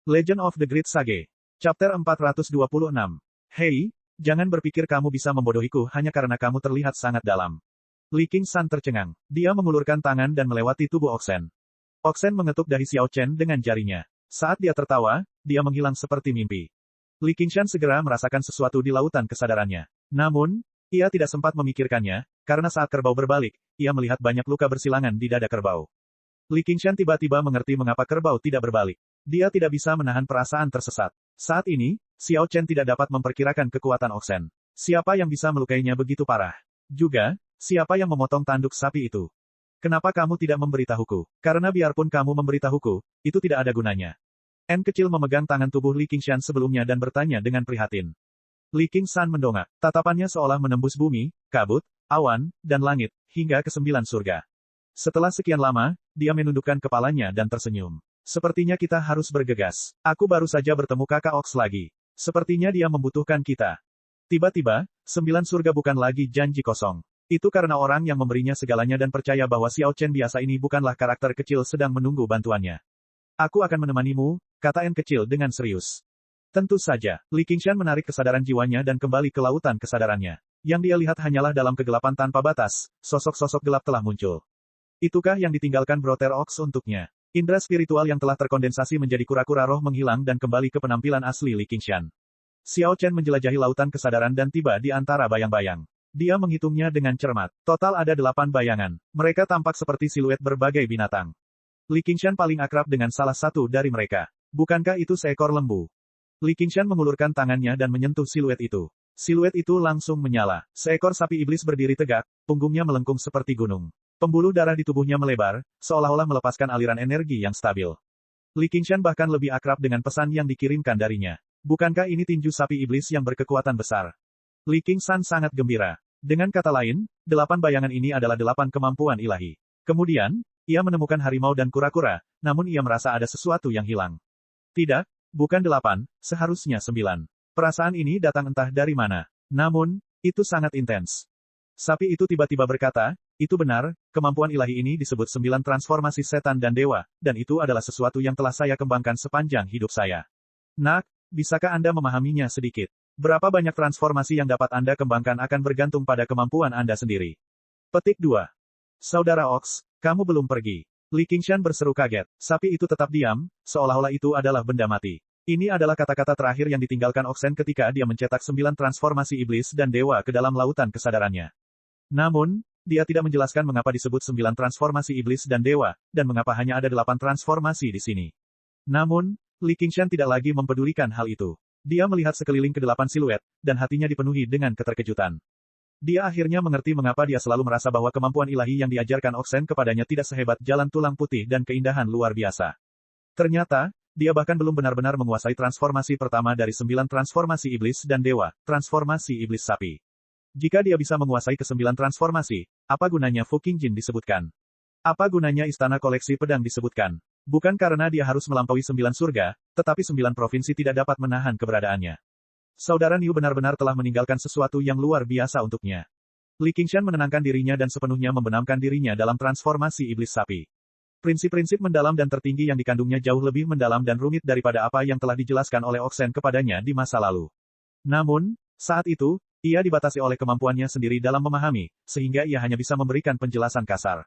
Legend of the Great Sage. Chapter 426. Hei, jangan berpikir kamu bisa membodohiku hanya karena kamu terlihat sangat dalam. Li Qingshan tercengang. Dia mengulurkan tangan dan melewati tubuh Oxen. Oxen mengetuk dahi Xiao Chen dengan jarinya. Saat dia tertawa, dia menghilang seperti mimpi. Li Qingshan segera merasakan sesuatu di lautan kesadarannya. Namun, ia tidak sempat memikirkannya, karena saat kerbau berbalik, ia melihat banyak luka bersilangan di dada kerbau. Li Qingshan tiba-tiba mengerti mengapa kerbau tidak berbalik. Dia tidak bisa menahan perasaan tersesat. Saat ini, Xiao Chen tidak dapat memperkirakan kekuatan Oxen. Siapa yang bisa melukainya begitu parah? Juga, siapa yang memotong tanduk sapi itu? Kenapa kamu tidak memberitahuku? Karena biarpun kamu memberitahuku, itu tidak ada gunanya. N kecil memegang tangan tubuh Li Qingshan sebelumnya dan bertanya dengan prihatin. Li Qingshan mendongak. Tatapannya seolah menembus bumi, kabut, awan, dan langit, hingga ke 9 surga. Setelah sekian lama, dia menundukkan kepalanya dan tersenyum. Sepertinya kita harus bergegas. Aku baru saja bertemu kakak Ox lagi. Sepertinya dia membutuhkan kita. Tiba-tiba, 9 surga bukan lagi janji kosong. Itu karena orang yang memberinya segalanya dan percaya bahwa Xiao Chen biasa ini bukanlah karakter kecil sedang menunggu bantuannya. Aku akan menemanimu, kata N kecil dengan serius. Tentu saja, Li Qingshan menarik kesadaran jiwanya dan kembali ke lautan kesadarannya. Yang dia lihat hanyalah dalam kegelapan tanpa batas, sosok-sosok gelap telah muncul. Itukah yang ditinggalkan Brother Ox untuknya? Indra spiritual yang telah terkondensasi menjadi kura-kura roh menghilang dan kembali ke penampilan asli Li Qingshan. Xiao Chen menjelajahi lautan kesadaran dan tiba di antara bayang-bayang. Dia menghitungnya dengan cermat. Total ada 8 bayangan. Mereka tampak seperti siluet berbagai binatang. Li Qingshan paling akrab dengan salah satu dari mereka. Bukankah itu seekor lembu? Li Qingshan mengulurkan tangannya dan menyentuh siluet itu. Siluet itu langsung menyala. Seekor sapi iblis berdiri tegak, punggungnya melengkung seperti gunung. Pembuluh darah di tubuhnya melebar, seolah-olah melepaskan aliran energi yang stabil. Li Qingshan bahkan lebih akrab dengan pesan yang dikirimkan darinya. Bukankah ini tinju sapi iblis yang berkekuatan besar? Li Qingshan sangat gembira. Dengan kata lain, 8 bayangan ini adalah 8 kemampuan ilahi. Kemudian, ia menemukan harimau dan kura-kura, namun ia merasa ada sesuatu yang hilang. Tidak, bukan 8, seharusnya 9. Perasaan ini datang entah dari mana. Namun, itu sangat intens. Sapi itu tiba-tiba berkata, itu benar, kemampuan ilahi ini disebut 9 transformasi setan dan dewa, dan itu adalah sesuatu yang telah saya kembangkan sepanjang hidup saya. Nak, bisakah Anda memahaminya sedikit? Berapa banyak transformasi yang dapat Anda kembangkan akan bergantung pada kemampuan Anda sendiri. Petik 2. Saudara Ox, kamu belum pergi. Li Qingshan berseru kaget. Sapi itu tetap diam, seolah-olah itu adalah benda mati. Ini adalah kata-kata terakhir yang ditinggalkan Oxen ketika dia mencetak 9 transformasi iblis dan dewa ke dalam lautan kesadarannya. Namun, dia tidak menjelaskan mengapa disebut 9 transformasi iblis dan dewa, dan mengapa hanya ada 8 transformasi di sini. Namun, Li Qingshan tidak lagi mempedulikan hal itu. Dia melihat sekeliling ke 8 siluet, dan hatinya dipenuhi dengan keterkejutan. Dia akhirnya mengerti mengapa dia selalu merasa bahwa kemampuan ilahi yang diajarkan Oxen kepadanya tidak sehebat jalan tulang putih dan keindahan luar biasa. Ternyata, dia bahkan belum benar-benar menguasai transformasi pertama dari 9 transformasi iblis dan dewa, transformasi iblis sapi. Jika dia bisa menguasai ke-9 transformasi, apa gunanya Fu Qingjin disebutkan? Apa gunanya istana koleksi pedang disebutkan? Bukan karena dia harus melampaui 9 surga, tetapi 9 provinsi tidak dapat menahan keberadaannya. Saudara Niu benar-benar telah meninggalkan sesuatu yang luar biasa untuknya. Li Qingshan menenangkan dirinya dan sepenuhnya membenamkan dirinya dalam transformasi iblis sapi. Prinsip-prinsip mendalam dan tertinggi yang dikandungnya jauh lebih mendalam dan rumit daripada apa yang telah dijelaskan oleh Oxen kepadanya di masa lalu. Namun, saat itu, ia dibatasi oleh kemampuannya sendiri dalam memahami, sehingga ia hanya bisa memberikan penjelasan kasar.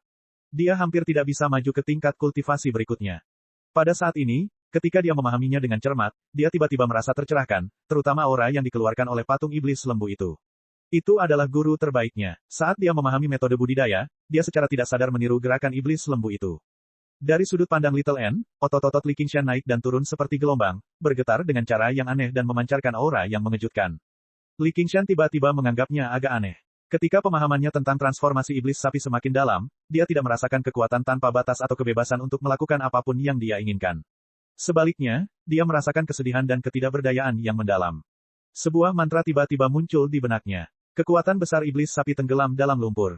Dia hampir tidak bisa maju ke tingkat kultivasi berikutnya. Pada saat ini, ketika dia memahaminya dengan cermat, dia tiba-tiba merasa tercerahkan, terutama aura yang dikeluarkan oleh patung iblis lembu itu. Itu adalah guru terbaiknya. Saat dia memahami metode budidaya, dia secara tidak sadar meniru gerakan iblis lembu itu. Dari sudut pandang Little N, otot-otot Li Qingshan naik dan turun seperti gelombang, bergetar dengan cara yang aneh dan memancarkan aura yang mengejutkan. Li Qingshan tiba-tiba menganggapnya agak aneh. Ketika pemahamannya tentang transformasi iblis sapi semakin dalam, dia tidak merasakan kekuatan tanpa batas atau kebebasan untuk melakukan apapun yang dia inginkan. Sebaliknya, dia merasakan kesedihan dan ketidakberdayaan yang mendalam. Sebuah mantra tiba-tiba muncul di benaknya. Kekuatan besar iblis sapi tenggelam dalam lumpur.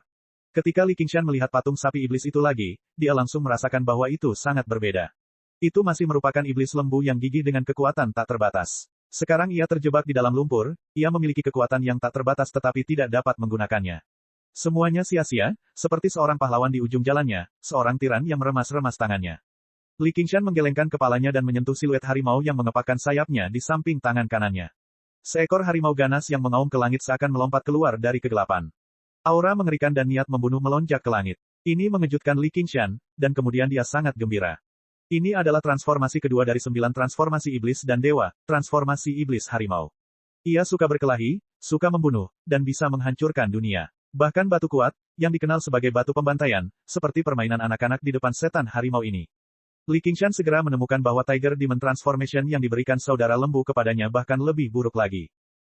Ketika Li Qingshan melihat patung sapi iblis itu lagi, dia langsung merasakan bahwa itu sangat berbeda. Itu masih merupakan iblis lembu yang gigih dengan kekuatan tak terbatas. Sekarang ia terjebak di dalam lumpur, ia memiliki kekuatan yang tak terbatas tetapi tidak dapat menggunakannya. Semuanya sia-sia, seperti seorang pahlawan di ujung jalannya, seorang tiran yang meremas-remas tangannya. Li Qingshan menggelengkan kepalanya dan menyentuh siluet harimau yang mengepakkan sayapnya di samping tangan kanannya. Seekor harimau ganas yang mengaum ke langit seakan melompat keluar dari kegelapan. Aura mengerikan dan niat membunuh melonjak ke langit. Ini mengejutkan Li Qingshan, dan kemudian dia sangat gembira. Ini adalah transformasi kedua dari 9 transformasi iblis dan dewa, transformasi iblis harimau. Ia suka berkelahi, suka membunuh, dan bisa menghancurkan dunia. Bahkan batu kuat, yang dikenal sebagai batu pembantaian, seperti permainan anak-anak di depan setan harimau ini. Li Qingshan segera menemukan bahwa Tiger Demon Transformation yang diberikan saudara lembu kepadanya bahkan lebih buruk lagi.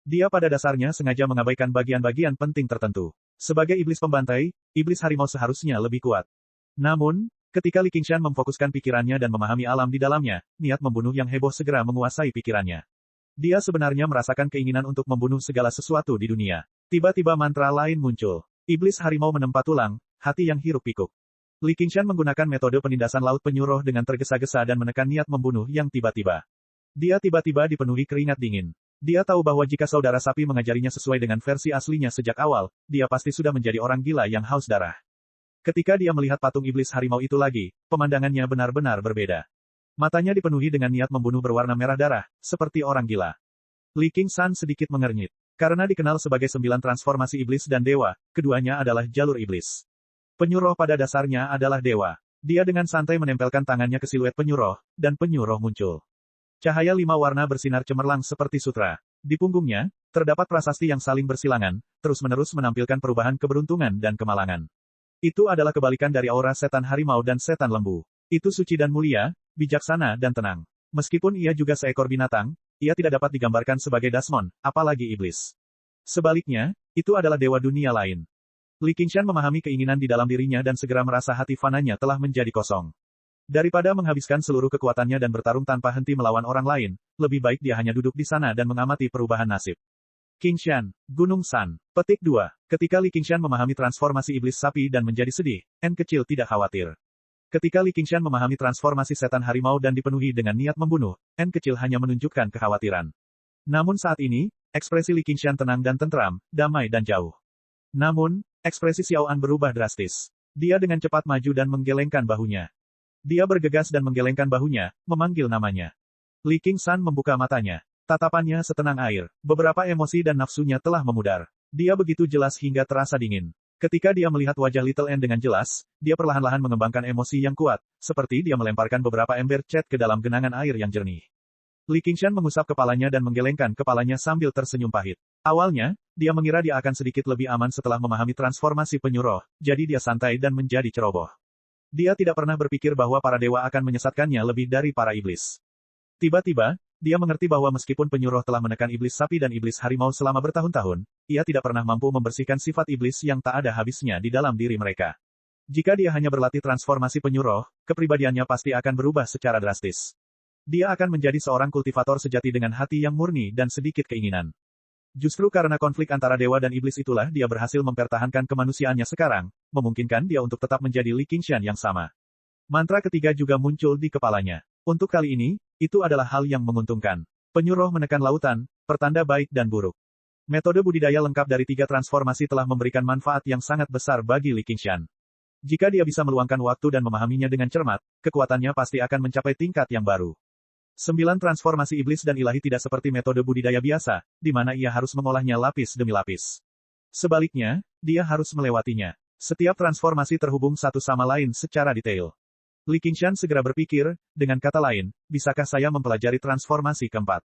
Dia pada dasarnya sengaja mengabaikan bagian-bagian penting tertentu. Sebagai iblis pembantai, iblis harimau seharusnya lebih kuat. Namun, ketika Li Qingshan memfokuskan pikirannya dan memahami alam di dalamnya, niat membunuh yang heboh segera menguasai pikirannya. Dia sebenarnya merasakan keinginan untuk membunuh segala sesuatu di dunia. Tiba-tiba mantra lain muncul. Iblis harimau menempa tulang, hati yang hiruk-pikuk. Li Qingshan menggunakan metode penindasan laut penyuruh dengan tergesa-gesa dan menekan niat membunuh yang tiba-tiba. Dia tiba-tiba dipenuhi keringat dingin. Dia tahu bahwa jika saudara sapi mengajarinya sesuai dengan versi aslinya sejak awal, dia pasti sudah menjadi orang gila yang haus darah. Ketika dia melihat patung iblis harimau itu lagi, pemandangannya benar-benar berbeda. Matanya dipenuhi dengan niat membunuh berwarna merah darah, seperti orang gila. Li Qingshan sedikit mengernyit. Karena dikenal sebagai 9 transformasi iblis dan dewa, keduanya adalah jalur iblis. Penyuruh pada dasarnya adalah dewa. Dia dengan santai menempelkan tangannya ke siluet penyuruh, dan penyuruh muncul. Cahaya 5 warna bersinar cemerlang seperti sutra. Di punggungnya, terdapat prasasti yang saling bersilangan, terus-menerus menampilkan perubahan keberuntungan dan kemalangan. Itu adalah kebalikan dari aura setan harimau dan setan lembu. Itu suci dan mulia, bijaksana dan tenang. Meskipun ia juga seekor binatang, ia tidak dapat digambarkan sebagai Dasmon, apalagi iblis. Sebaliknya, itu adalah dewa dunia lain. Li Qingshan memahami keinginan di dalam dirinya dan segera merasa hati fananya telah menjadi kosong. Daripada menghabiskan seluruh kekuatannya dan bertarung tanpa henti melawan orang lain, lebih baik dia hanya duduk di sana dan mengamati perubahan nasib. Qingshan, Gunung San. Petik 2. Ketika Li Qingshan memahami transformasi iblis sapi dan menjadi sedih, N kecil tidak khawatir. Ketika Li Qingshan memahami transformasi setan harimau dan dipenuhi dengan niat membunuh, N kecil hanya menunjukkan kekhawatiran. Namun saat ini, ekspresi Li Qingshan tenang dan tentram, damai dan jauh. Namun, ekspresi Xiao An berubah drastis. Dia dengan cepat maju dan menggelengkan bahunya. Dia bergegas dan menggelengkan bahunya, memanggil namanya. Li Qingshan membuka matanya. Tatapannya setenang air. Beberapa emosi dan nafsunya telah memudar. Dia begitu jelas hingga terasa dingin. Ketika dia melihat wajah Little N dengan jelas, dia perlahan-lahan mengembangkan emosi yang kuat, seperti dia melemparkan beberapa ember cat ke dalam genangan air yang jernih. Li Qingshan mengusap kepalanya dan menggelengkan kepalanya sambil tersenyum pahit. Awalnya, dia mengira dia akan sedikit lebih aman setelah memahami transformasi penyuruh, jadi dia santai dan menjadi ceroboh. Dia tidak pernah berpikir bahwa para dewa akan menyesatkannya lebih dari para iblis. Tiba-tiba, dia mengerti bahwa meskipun penyuruh telah menekan iblis sapi dan iblis harimau selama bertahun-tahun, ia tidak pernah mampu membersihkan sifat iblis yang tak ada habisnya di dalam diri mereka. Jika dia hanya berlatih transformasi penyuruh, kepribadiannya pasti akan berubah secara drastis. Dia akan menjadi seorang kultivator sejati dengan hati yang murni dan sedikit keinginan. Justru karena konflik antara dewa dan iblis itulah dia berhasil mempertahankan kemanusiaannya sekarang, memungkinkan dia untuk tetap menjadi Li Qingshan yang sama. Mantra ketiga juga muncul di kepalanya. Untuk kali ini, itu adalah hal yang menguntungkan. Penyuruh menekan lautan, pertanda baik dan buruk. Metode budidaya lengkap dari 3 transformasi telah memberikan manfaat yang sangat besar bagi Li Qingshan. Jika dia bisa meluangkan waktu dan memahaminya dengan cermat, kekuatannya pasti akan mencapai tingkat yang baru. 9 transformasi iblis dan ilahi tidak seperti metode budidaya biasa, di mana ia harus mengolahnya lapis demi lapis. Sebaliknya, dia harus melewatinya. Setiap transformasi terhubung satu sama lain secara detail. Li Qingshan segera berpikir, dengan kata lain, bisakah saya mempelajari transformasi keempat?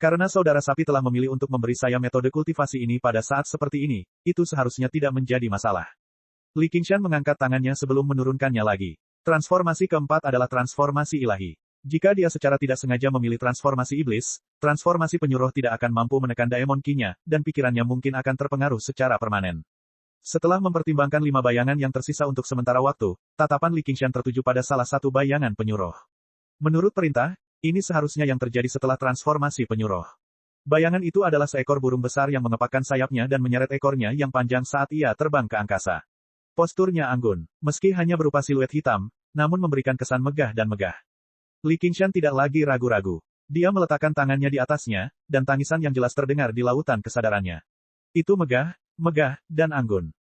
Karena saudara sapi telah memilih untuk memberi saya metode kultivasi ini pada saat seperti ini, itu seharusnya tidak menjadi masalah. Li Qingshan mengangkat tangannya sebelum menurunkannya lagi. Transformasi keempat adalah transformasi ilahi. Jika dia secara tidak sengaja memilih transformasi iblis, transformasi penyuruh tidak akan mampu menekan Daemon Ki-nya, dan pikirannya mungkin akan terpengaruh secara permanen. Setelah mempertimbangkan 5 bayangan yang tersisa untuk sementara waktu, tatapan Li Qingshan tertuju pada salah satu bayangan penyuruh. Menurut perintah, ini seharusnya yang terjadi setelah transformasi penyuruh. Bayangan itu adalah seekor burung besar yang mengepakkan sayapnya dan menyeret ekornya yang panjang saat ia terbang ke angkasa. Posturnya anggun, meski hanya berupa siluet hitam, namun memberikan kesan megah dan megah. Li Qingshan tidak lagi ragu-ragu. Dia meletakkan tangannya di atasnya, dan tangisan yang jelas terdengar di lautan kesadarannya. Itu megah, megah, dan anggun.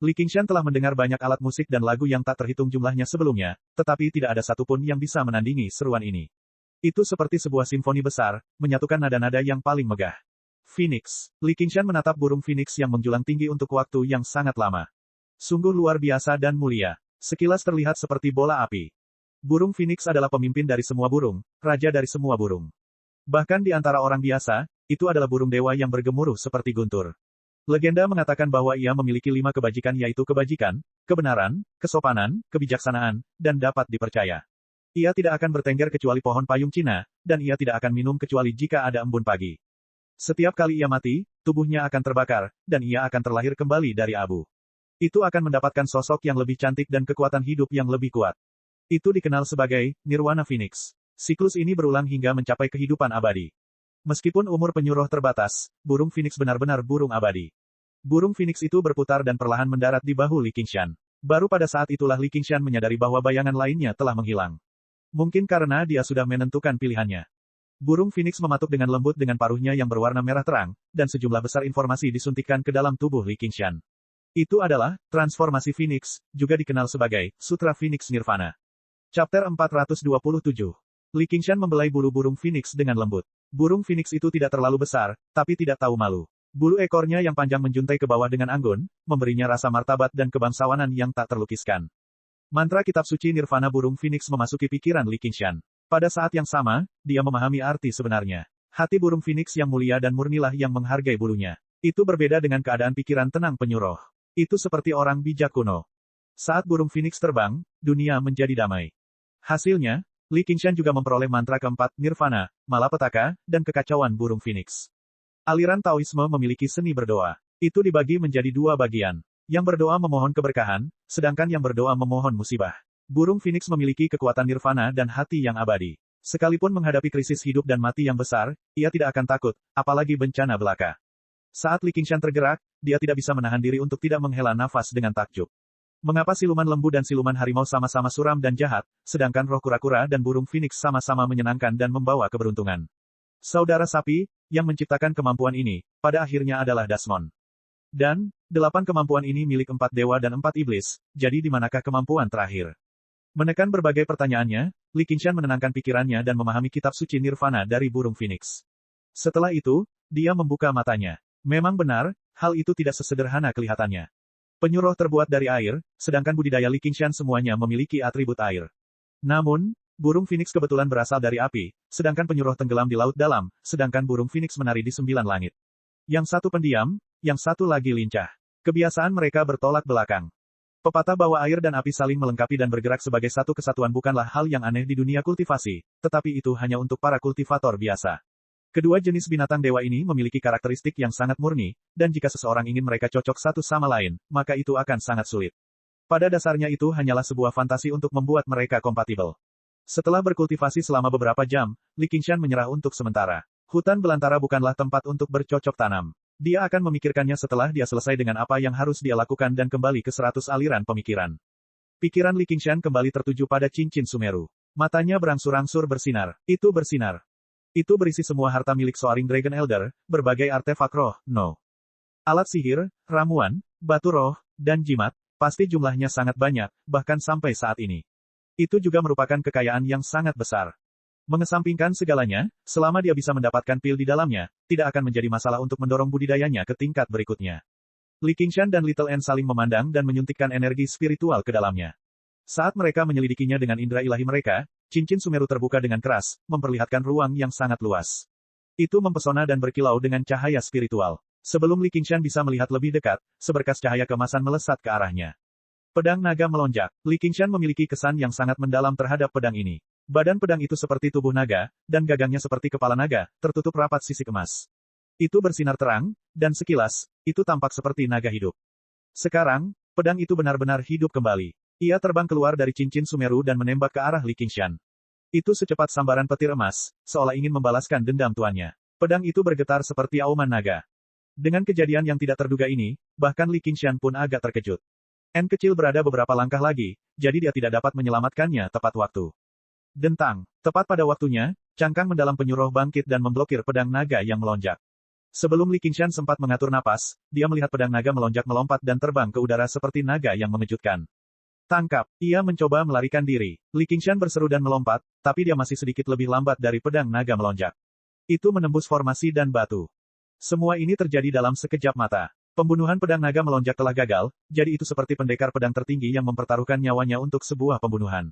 Li Qingshan telah mendengar banyak alat musik dan lagu yang tak terhitung jumlahnya sebelumnya, tetapi tidak ada satupun yang bisa menandingi seruan ini. Itu seperti sebuah simfoni besar, menyatukan nada-nada yang paling megah. Phoenix. Li Qingshan menatap burung Phoenix yang menjulang tinggi untuk waktu yang sangat lama. Sungguh luar biasa dan mulia. Sekilas terlihat seperti bola api. Burung Phoenix adalah pemimpin dari semua burung, raja dari semua burung. Bahkan di antara orang biasa, itu adalah burung dewa yang bergemuruh seperti guntur. Legenda mengatakan bahwa ia memiliki 5 kebajikan yaitu kebajikan, kebenaran, kesopanan, kebijaksanaan, dan dapat dipercaya. Ia tidak akan bertengger kecuali pohon payung Cina, dan ia tidak akan minum kecuali jika ada embun pagi. Setiap kali ia mati, tubuhnya akan terbakar, dan ia akan terlahir kembali dari abu. Itu akan mendapatkan sosok yang lebih cantik dan kekuatan hidup yang lebih kuat. Itu dikenal sebagai Nirwana Phoenix. Siklus ini berulang hingga mencapai kehidupan abadi. Meskipun umur penyuruh terbatas, burung Phoenix benar-benar burung abadi. Burung Phoenix itu berputar dan perlahan mendarat di bahu Li Qingshan. Baru pada saat itulah Li Qingshan menyadari bahwa bayangan lainnya telah menghilang. Mungkin karena dia sudah menentukan pilihannya. Burung Phoenix mematuk dengan lembut dengan paruhnya yang berwarna merah terang, dan sejumlah besar informasi disuntikkan ke dalam tubuh Li Qingshan. Itu adalah transformasi Phoenix, juga dikenal sebagai Sutra Phoenix Nirvana. Chapter 427. Li Qingshan membelai bulu burung Phoenix dengan lembut. Burung Phoenix itu tidak terlalu besar, tapi tidak tahu malu. Bulu ekornya yang panjang menjuntai ke bawah dengan anggun, memberinya rasa martabat dan kebangsawanan yang tak terlukiskan. Mantra kitab suci Nirvana burung Phoenix memasuki pikiran Li Qingshan. Pada saat yang sama, dia memahami arti sebenarnya. Hati burung Phoenix yang mulia dan murnilah yang menghargai bulunya. Itu berbeda dengan keadaan pikiran tenang penyuruh. Itu seperti orang bijak kuno. Saat burung Phoenix terbang, dunia menjadi damai. Hasilnya, Li Qingshan juga memperoleh mantra keempat, Nirvana, malapetaka, dan kekacauan burung Phoenix. Aliran Taoisme memiliki seni berdoa. Itu dibagi menjadi 2 bagian. Yang berdoa memohon keberkahan, sedangkan yang berdoa memohon musibah. Burung Phoenix memiliki kekuatan Nirvana dan hati yang abadi. Sekalipun menghadapi krisis hidup dan mati yang besar, ia tidak akan takut, apalagi bencana belaka. Saat Li Qingshan tergerak, dia tidak bisa menahan diri untuk tidak menghela nafas dengan takjub. Mengapa siluman lembu dan siluman harimau sama-sama suram dan jahat, sedangkan roh kura-kura dan burung Phoenix sama-sama menyenangkan dan membawa keberuntungan? Saudara sapi, yang menciptakan kemampuan ini, pada akhirnya adalah Dasmon. Dan, 8 kemampuan ini milik 4 dewa dan 4 iblis, jadi di manakah kemampuan terakhir? Menekan berbagai pertanyaannya, Li Qingshan menenangkan pikirannya dan memahami kitab suci Nirvana dari burung Phoenix. Setelah itu, dia membuka matanya. Memang benar, hal itu tidak sesederhana kelihatannya. Penyuruh terbuat dari air, sedangkan budidaya Li Qingshan semuanya memiliki atribut air. Namun, burung Phoenix kebetulan berasal dari api, sedangkan penyuruh tenggelam di laut dalam, sedangkan burung Phoenix menari di 9 langit. Yang satu pendiam, yang satu lagi lincah. Kebiasaan mereka bertolak belakang. Pepatah bahwa air dan api saling melengkapi dan bergerak sebagai satu kesatuan bukanlah hal yang aneh di dunia kultivasi, tetapi itu hanya untuk para kultivator biasa. Kedua jenis binatang dewa ini memiliki karakteristik yang sangat murni, dan jika seseorang ingin mereka cocok satu sama lain, maka itu akan sangat sulit. Pada dasarnya itu hanyalah sebuah fantasi untuk membuat mereka kompatibel. Setelah berkultivasi selama beberapa jam, Li Qingshan menyerah untuk sementara. Hutan belantara bukanlah tempat untuk bercocok tanam. Dia akan memikirkannya setelah dia selesai dengan apa yang harus dia lakukan dan kembali ke 100 aliran pemikiran. Pikiran Li Qingshan kembali tertuju pada cincin Sumeru. Matanya berangsur-angsur bersinar. Itu bersinar. Itu berisi semua harta milik Soaring Dragon Elder, berbagai artefak roh, alat sihir, ramuan, batu roh, dan jimat, pasti jumlahnya sangat banyak, bahkan sampai saat ini. Itu juga merupakan kekayaan yang sangat besar. Mengesampingkan segalanya, selama dia bisa mendapatkan pil di dalamnya, tidak akan menjadi masalah untuk mendorong budidayanya ke tingkat berikutnya. Li Qingshan dan Little N saling memandang dan menyuntikkan energi spiritual ke dalamnya. Saat mereka menyelidikinya dengan indera ilahi mereka, cincin Sumeru terbuka dengan keras, memperlihatkan ruang yang sangat luas. Itu mempesona dan berkilau dengan cahaya spiritual. Sebelum Li Qingshan bisa melihat lebih dekat, seberkas cahaya keemasan melesat ke arahnya. Pedang naga melonjak. Li Qingshan memiliki kesan yang sangat mendalam terhadap pedang ini. Badan pedang itu seperti tubuh naga, dan gagangnya seperti kepala naga, tertutup rapat sisik emas. Itu bersinar terang, dan sekilas, itu tampak seperti naga hidup. Sekarang, pedang itu benar-benar hidup kembali. Ia terbang keluar dari cincin Sumeru dan menembak ke arah Li Qingshan. Itu secepat sambaran petir emas, seolah ingin membalaskan dendam tuannya. Pedang itu bergetar seperti auman naga. Dengan kejadian yang tidak terduga ini, bahkan Li Qingshan pun agak terkejut. N kecil berada beberapa langkah lagi, jadi dia tidak dapat menyelamatkannya tepat waktu. Dentang, tepat pada waktunya, cangkang mendalam penyuruh bangkit dan memblokir pedang naga yang melonjak. Sebelum Li Qingshan sempat mengatur napas, dia melihat pedang naga melonjak melompat dan terbang ke udara seperti naga yang mengejutkan. Tangkap! Ia mencoba melarikan diri. Li Qingshan berseru dan melompat, tapi dia masih sedikit lebih lambat dari pedang naga melonjak. Itu menembus formasi dan batu. Semua ini terjadi dalam sekejap mata. Pembunuhan pedang naga melonjak telah gagal, jadi itu seperti pendekar pedang tertinggi yang mempertaruhkan nyawanya untuk sebuah pembunuhan.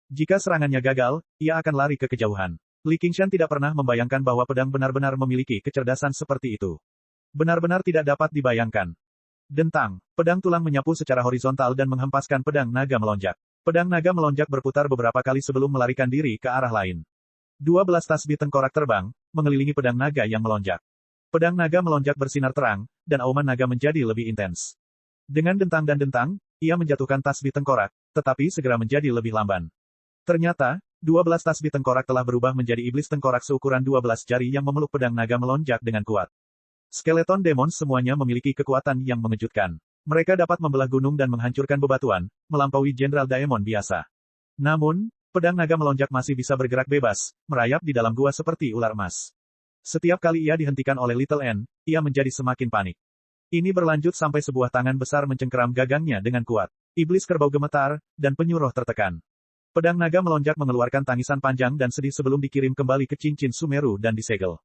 Jika serangannya gagal, ia akan lari ke kejauhan. Li Qingshan tidak pernah membayangkan bahwa pedang benar-benar memiliki kecerdasan seperti itu. Benar-benar tidak dapat dibayangkan. Dentang, pedang tulang menyapu secara horizontal dan menghempaskan pedang naga melonjak. Pedang naga melonjak berputar beberapa kali sebelum melarikan diri ke arah lain. 12 tasbih tengkorak terbang, mengelilingi pedang naga yang melonjak. Pedang naga melonjak bersinar terang, dan auman naga menjadi lebih intens. Dengan dentang dan dentang, ia menjatuhkan tasbih tengkorak, tetapi segera menjadi lebih lamban. Ternyata, 12 tasbih tengkorak telah berubah menjadi iblis tengkorak seukuran 12 jari yang memeluk pedang naga melonjak dengan kuat. Skeleton Demons semuanya memiliki kekuatan yang mengejutkan. Mereka dapat membelah gunung dan menghancurkan bebatuan, melampaui Jenderal Daemon biasa. Namun, pedang naga melonjak masih bisa bergerak bebas, merayap di dalam gua seperti ular emas. Setiap kali ia dihentikan oleh Little N, ia menjadi semakin panik. Ini berlanjut sampai sebuah tangan besar mencengkeram gagangnya dengan kuat. Iblis kerbau gemetar, dan penyuruh tertekan. Pedang naga melonjak mengeluarkan tangisan panjang dan sedih sebelum dikirim kembali ke cincin Sumeru dan disegel.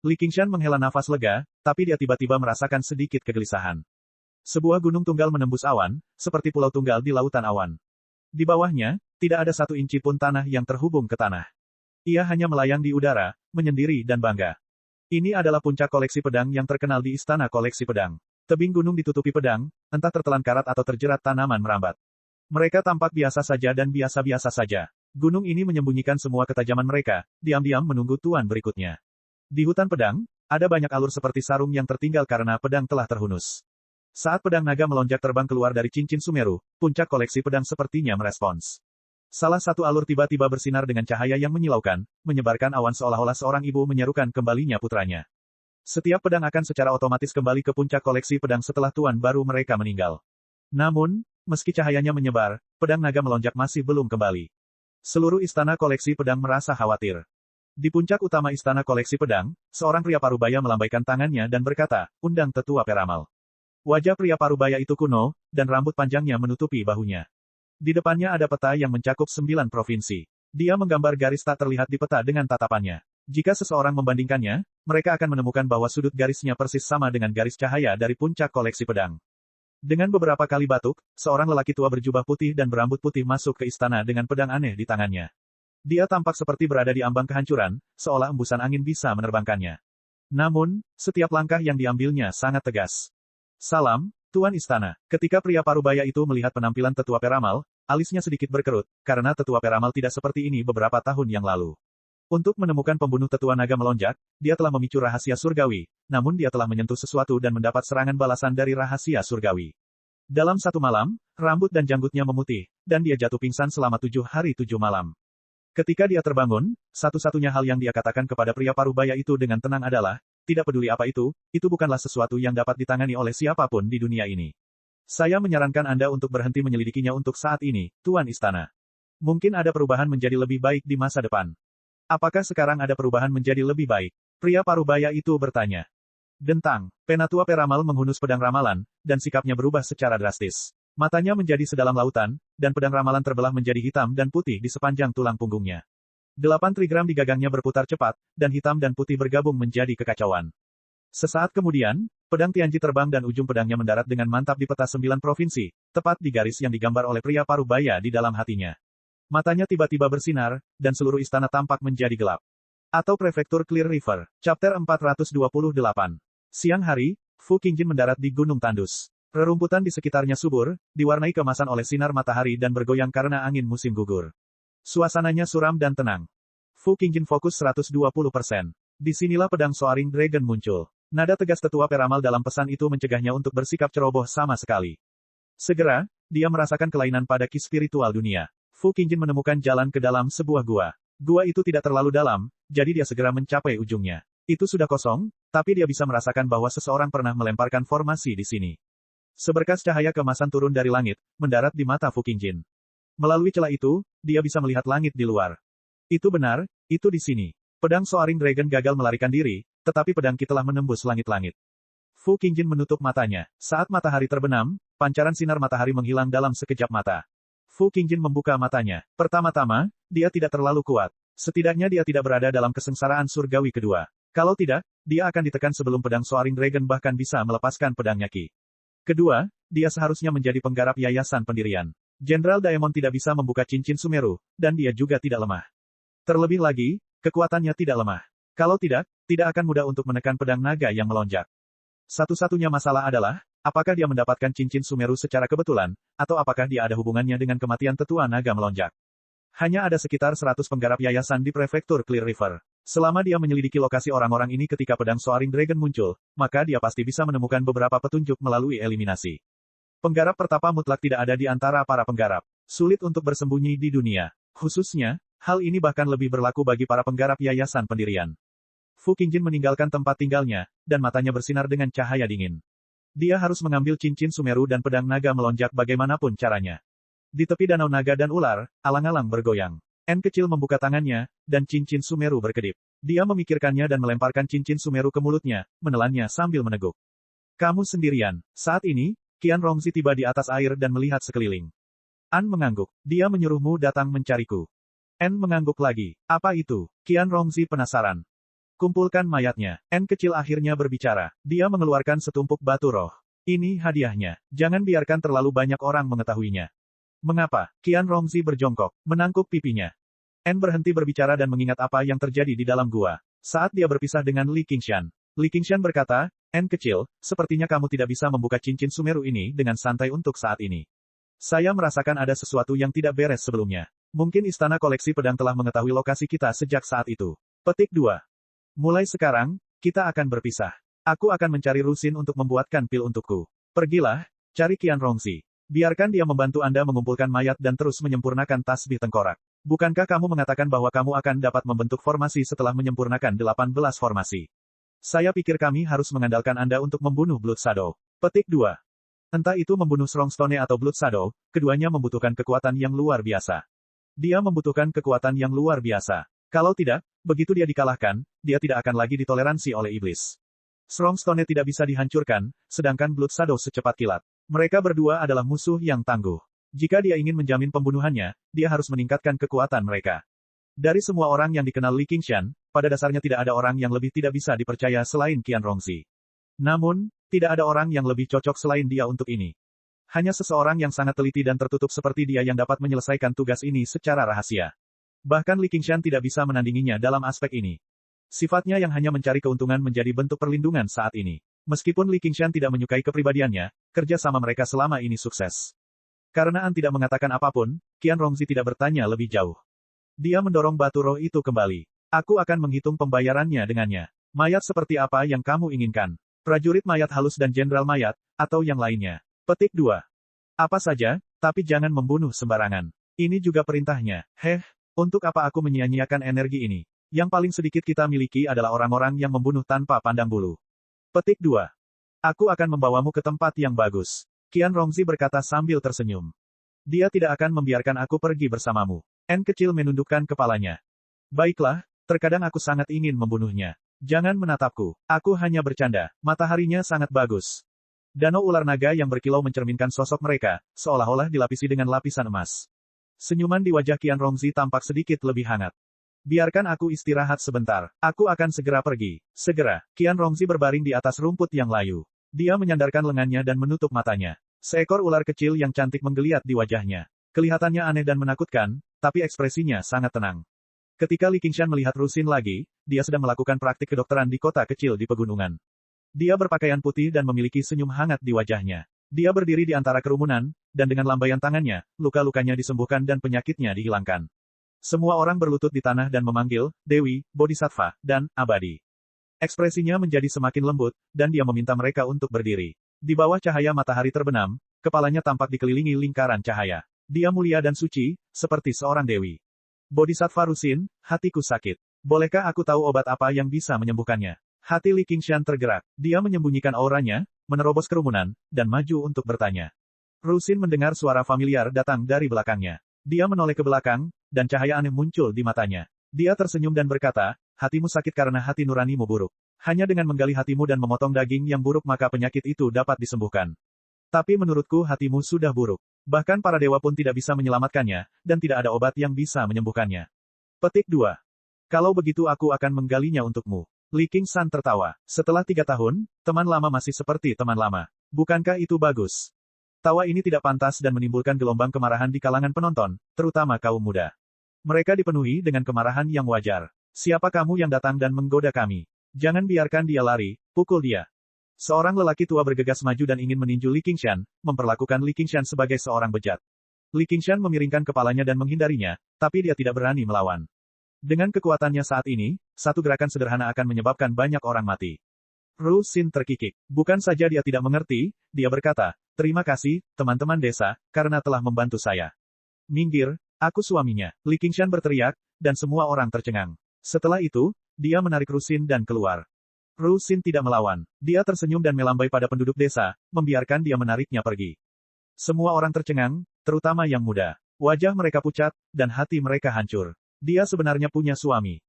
Li Qingshan menghela nafas lega, tapi dia tiba-tiba merasakan sedikit kegelisahan. Sebuah gunung tunggal menembus awan, seperti pulau tunggal di lautan awan. Di bawahnya, tidak ada satu inci pun tanah yang terhubung ke tanah. Ia hanya melayang di udara, menyendiri dan bangga. Ini adalah puncak koleksi pedang yang terkenal di istana koleksi pedang. Tebing gunung ditutupi pedang, entah tertelan karat atau terjerat tanaman merambat. Mereka tampak biasa saja dan biasa-biasa saja. Gunung ini menyembunyikan semua ketajaman mereka, diam-diam menunggu tuan berikutnya. Di hutan pedang, ada banyak alur seperti sarung yang tertinggal karena pedang telah terhunus. Saat pedang naga melonjak terbang keluar dari cincin Sumeru, puncak koleksi pedang sepertinya merespons. Salah satu alur tiba-tiba bersinar dengan cahaya yang menyilaukan, menyebarkan awan seolah-olah seorang ibu menyerukan kembalinya putranya. Setiap pedang akan secara otomatis kembali ke puncak koleksi pedang setelah tuan baru mereka meninggal. Namun, meski cahayanya menyebar, pedang naga melonjak masih belum kembali. Seluruh istana koleksi pedang merasa khawatir. Di puncak utama istana koleksi pedang, seorang pria parubaya melambaikan tangannya dan berkata, "Undang tetua peramal." Wajah pria parubaya itu kuno, dan rambut panjangnya menutupi bahunya. Di depannya ada peta yang mencakup 9 provinsi. Dia menggambar garis tak terlihat di peta dengan tatapannya. Jika seseorang membandingkannya, mereka akan menemukan bahwa sudut garisnya persis sama dengan garis cahaya dari puncak koleksi pedang. Dengan beberapa kali batuk, seorang lelaki tua berjubah putih dan berambut putih masuk ke istana dengan pedang aneh di tangannya. Dia tampak seperti berada di ambang kehancuran, seolah embusan angin bisa menerbangkannya. Namun, setiap langkah yang diambilnya sangat tegas. "Salam, Tuan Istana." Ketika pria parubaya itu melihat penampilan tetua peramal, alisnya sedikit berkerut, karena tetua peramal tidak seperti ini beberapa tahun yang lalu. Untuk menemukan pembunuh tetua naga melonjak, dia telah memicu rahasia surgawi, namun dia telah menyentuh sesuatu dan mendapat serangan balasan dari rahasia surgawi. Dalam satu malam, rambut dan janggutnya memutih, dan dia jatuh pingsan selama 7 hari 7 malam. Ketika dia terbangun, satu-satunya hal yang dia katakan kepada pria parubaya itu dengan tenang adalah, "Tidak peduli apa itu bukanlah sesuatu yang dapat ditangani oleh siapapun di dunia ini. Saya menyarankan Anda untuk berhenti menyelidikinya untuk saat ini, Tuan Istana. Mungkin ada perubahan menjadi lebih baik di masa depan." "Apakah sekarang ada perubahan menjadi lebih baik?" Pria parubaya itu bertanya. Dentang, Penatua Peramal menghunus pedang ramalan, dan sikapnya berubah secara drastis. Matanya menjadi sedalam lautan, dan pedang ramalan terbelah menjadi hitam dan putih di sepanjang tulang punggungnya. 8 trigram di gagangnya berputar cepat, dan hitam dan putih bergabung menjadi kekacauan. Sesaat kemudian, pedang Tianji terbang dan ujung pedangnya mendarat dengan mantap di peta 9 provinsi, tepat di garis yang digambar oleh pria parubaya di dalam hatinya. Matanya tiba-tiba bersinar, dan seluruh istana tampak menjadi gelap. Atau Prefektur Clear River, Chapter 428. Siang hari, Fu Qingjin mendarat di Gunung Tandus. Rerumputan di sekitarnya subur, diwarnai kemasan oleh sinar matahari dan bergoyang karena angin musim gugur. Suasananya suram dan tenang. Fu Qingjin fokus 120%. Disinilah pedang Soaring Dragon muncul. Nada tegas tetua peramal dalam pesan itu mencegahnya untuk bersikap ceroboh sama sekali. Segera, dia merasakan kelainan pada ki spiritual dunia. Fu Qingjin menemukan jalan ke dalam sebuah gua. Gua itu tidak terlalu dalam, jadi dia segera mencapai ujungnya. Itu sudah kosong, tapi dia bisa merasakan bahwa seseorang pernah melemparkan formasi di sini. Seberkas cahaya kemasan turun dari langit, mendarat di mata Fu Qingjin. Melalui celah itu, dia bisa melihat langit di luar. Itu benar, itu di sini. Pedang Soaring Dragon gagal melarikan diri, tetapi pedang Qi telah menembus langit-langit. Fu Qingjin menutup matanya. Saat matahari terbenam, pancaran sinar matahari menghilang dalam sekejap mata. Fu Qingjin membuka matanya. Pertama-tama, dia tidak terlalu kuat. Setidaknya dia tidak berada dalam kesengsaraan surgawi kedua. Kalau tidak, dia akan ditekan sebelum pedang Soaring Dragon bahkan bisa melepaskan pedangnya Qi. Kedua, dia seharusnya menjadi penggarap yayasan pendirian. Jenderal Daemon tidak bisa membuka cincin Sumeru, dan dia juga tidak lemah. Terlebih lagi, kekuatannya tidak lemah. Kalau tidak akan mudah untuk menekan pedang naga yang melonjak. Satu-satunya masalah adalah, apakah dia mendapatkan cincin Sumeru secara kebetulan, atau apakah dia ada hubungannya dengan kematian tetua naga melonjak. Hanya ada sekitar 100 penggarap yayasan di prefektur Clear River. Selama dia menyelidiki lokasi orang-orang ini ketika pedang Soaring Dragon muncul, maka dia pasti bisa menemukan beberapa petunjuk melalui eliminasi. Penggarap pertapa mutlak tidak ada di antara para penggarap. Sulit untuk bersembunyi di dunia. Khususnya, hal ini bahkan lebih berlaku bagi para penggarap yayasan pendirian. Fu Qingjin meninggalkan tempat tinggalnya, dan matanya bersinar dengan cahaya dingin. Dia harus mengambil cincin Sumeru dan pedang naga melonjak bagaimanapun caranya. Di tepi danau naga dan ular, alang-alang bergoyang. N kecil membuka tangannya, dan cincin Sumeru berkedip. Dia memikirkannya dan melemparkan cincin Sumeru ke mulutnya, menelannya sambil meneguk. Kamu sendirian. Saat ini, Qian Rongzi tiba di atas air dan melihat sekeliling. An mengangguk. Dia menyuruhmu datang mencariku. N mengangguk lagi. Apa itu? Qian Rongzi penasaran. Kumpulkan mayatnya. N kecil akhirnya berbicara. Dia mengeluarkan setumpuk batu roh. Ini hadiahnya. Jangan biarkan terlalu banyak orang mengetahuinya. Mengapa? Qian Rongzi berjongkok, menangkuk pipinya. N berhenti berbicara dan mengingat apa yang terjadi di dalam gua. Saat dia berpisah dengan Li Qingshan. Li Qingshan berkata, N kecil, sepertinya kamu tidak bisa membuka cincin Sumeru ini dengan santai untuk saat ini. Saya merasakan ada sesuatu yang tidak beres sebelumnya. Mungkin istana koleksi pedang telah mengetahui lokasi kita sejak saat itu. Petik 2. Mulai sekarang, kita akan berpisah. Aku akan mencari Rusin untuk membuatkan pil untukku. Pergilah, cari Qian Rongzi. Biarkan dia membantu Anda mengumpulkan mayat dan terus menyempurnakan tasbih tengkorak. Bukankah kamu mengatakan bahwa kamu akan dapat membentuk formasi setelah menyempurnakan 18 formasi? Saya pikir kami harus mengandalkan Anda untuk membunuh Blood Shadow. Petik 2. Entah itu membunuh Strongstone atau Blood Shadow, keduanya membutuhkan kekuatan yang luar biasa. Dia membutuhkan kekuatan yang luar biasa. Kalau tidak, begitu dia dikalahkan, dia tidak akan lagi ditoleransi oleh iblis. Strongstone tidak bisa dihancurkan, sedangkan Blood Shadow secepat kilat. Mereka berdua adalah musuh yang tangguh. Jika dia ingin menjamin pembunuhannya, dia harus meningkatkan kekuatan mereka. Dari semua orang yang dikenal Li Qingshan, pada dasarnya tidak ada orang yang lebih tidak bisa dipercaya selain Qian Rongzi. Namun, tidak ada orang yang lebih cocok selain dia untuk ini. Hanya seseorang yang sangat teliti dan tertutup seperti dia yang dapat menyelesaikan tugas ini secara rahasia. Bahkan Li Qingshan tidak bisa menandinginya dalam aspek ini. Sifatnya yang hanya mencari keuntungan menjadi bentuk perlindungan saat ini. Meskipun Li Qingshan tidak menyukai kepribadiannya, kerja sama mereka selama ini sukses. Karena An tidak mengatakan apapun, Qian Rongzi tidak bertanya lebih jauh. Dia mendorong batu roh itu kembali. Aku akan menghitung pembayarannya dengannya. Mayat seperti apa yang kamu inginkan? Prajurit mayat halus dan jenderal mayat, atau yang lainnya? Petik 2. Apa saja, tapi jangan membunuh sembarangan. Ini juga perintahnya. Untuk apa aku menyia-nyiakan energi ini? Yang paling sedikit kita miliki adalah orang-orang yang membunuh tanpa pandang bulu. Petik 2. Aku akan membawamu ke tempat yang bagus. Qian Rongzi berkata sambil tersenyum. Dia tidak akan membiarkan aku pergi bersamamu. N kecil menundukkan kepalanya. Baiklah, terkadang aku sangat ingin membunuhnya. Jangan menatapku. Aku hanya bercanda. Mataharinya sangat bagus. Danau ular naga yang berkilau mencerminkan sosok mereka, seolah-olah dilapisi dengan lapisan emas. Senyuman di wajah Qian Rongzi tampak sedikit lebih hangat. Biarkan aku istirahat sebentar. Aku akan segera pergi. Segera. Qian Rongzi berbaring di atas rumput yang layu. Dia menyandarkan lengannya dan menutup matanya. Seekor ular kecil yang cantik menggeliat di wajahnya. Kelihatannya aneh dan menakutkan, tapi ekspresinya sangat tenang. Ketika Li Qingshan melihat Rusin lagi, dia sedang melakukan praktik kedokteran di kota kecil di pegunungan. Dia berpakaian putih dan memiliki senyum hangat di wajahnya. Dia berdiri di antara kerumunan, dan dengan lambaian tangannya, luka-lukanya disembuhkan dan penyakitnya dihilangkan. Semua orang berlutut di tanah dan memanggil, Dewi, Bodhisattva, dan Abadi. Ekspresinya menjadi semakin lembut, dan dia meminta mereka untuk berdiri. Di bawah cahaya matahari terbenam, kepalanya tampak dikelilingi lingkaran cahaya. Dia mulia dan suci, seperti seorang dewi. Bodhisattva Rusin, hatiku sakit. Bolehkah aku tahu obat apa yang bisa menyembuhkannya? Hati Li Qingshan tergerak. Dia menyembunyikan auranya, menerobos kerumunan, dan maju untuk bertanya. Rusin mendengar suara familiar datang dari belakangnya. Dia menoleh ke belakang, dan cahaya aneh muncul di matanya. Dia tersenyum dan berkata, hatimu sakit karena hati nuranimu buruk. Hanya dengan menggali hatimu dan memotong daging yang buruk maka penyakit itu dapat disembuhkan. Tapi menurutku hatimu sudah buruk. Bahkan para dewa pun tidak bisa menyelamatkannya, dan tidak ada obat yang bisa menyembuhkannya. Petik 2. Kalau begitu aku akan menggalinya untukmu. Li Qingshan tertawa. Setelah 3 tahun, teman lama masih seperti teman lama. Bukankah itu bagus? Tawa ini tidak pantas dan menimbulkan gelombang kemarahan di kalangan penonton, terutama kaum muda. Mereka dipenuhi dengan kemarahan yang wajar. Siapa kamu yang datang dan menggoda kami? Jangan biarkan dia lari, pukul dia. Seorang lelaki tua bergegas maju dan ingin meninju Li Qingshan, memperlakukan Li Qingshan sebagai seorang bejat. Li Qingshan memiringkan kepalanya dan menghindarinya, tapi dia tidak berani melawan. Dengan kekuatannya saat ini, satu gerakan sederhana akan menyebabkan banyak orang mati. Ru Xin terkikik. Bukan saja dia tidak mengerti, dia berkata, terima kasih, teman-teman desa, karena telah membantu saya. Minggir, aku suaminya. Li Qingshan berteriak, dan semua orang tercengang. Setelah itu, dia menarik Ru Xin dan keluar. Ru Xin tidak melawan. Dia tersenyum dan melambai pada penduduk desa, membiarkan dia menariknya pergi. Semua orang tercengang, terutama yang muda. Wajah mereka pucat, dan hati mereka hancur. Dia sebenarnya punya suami.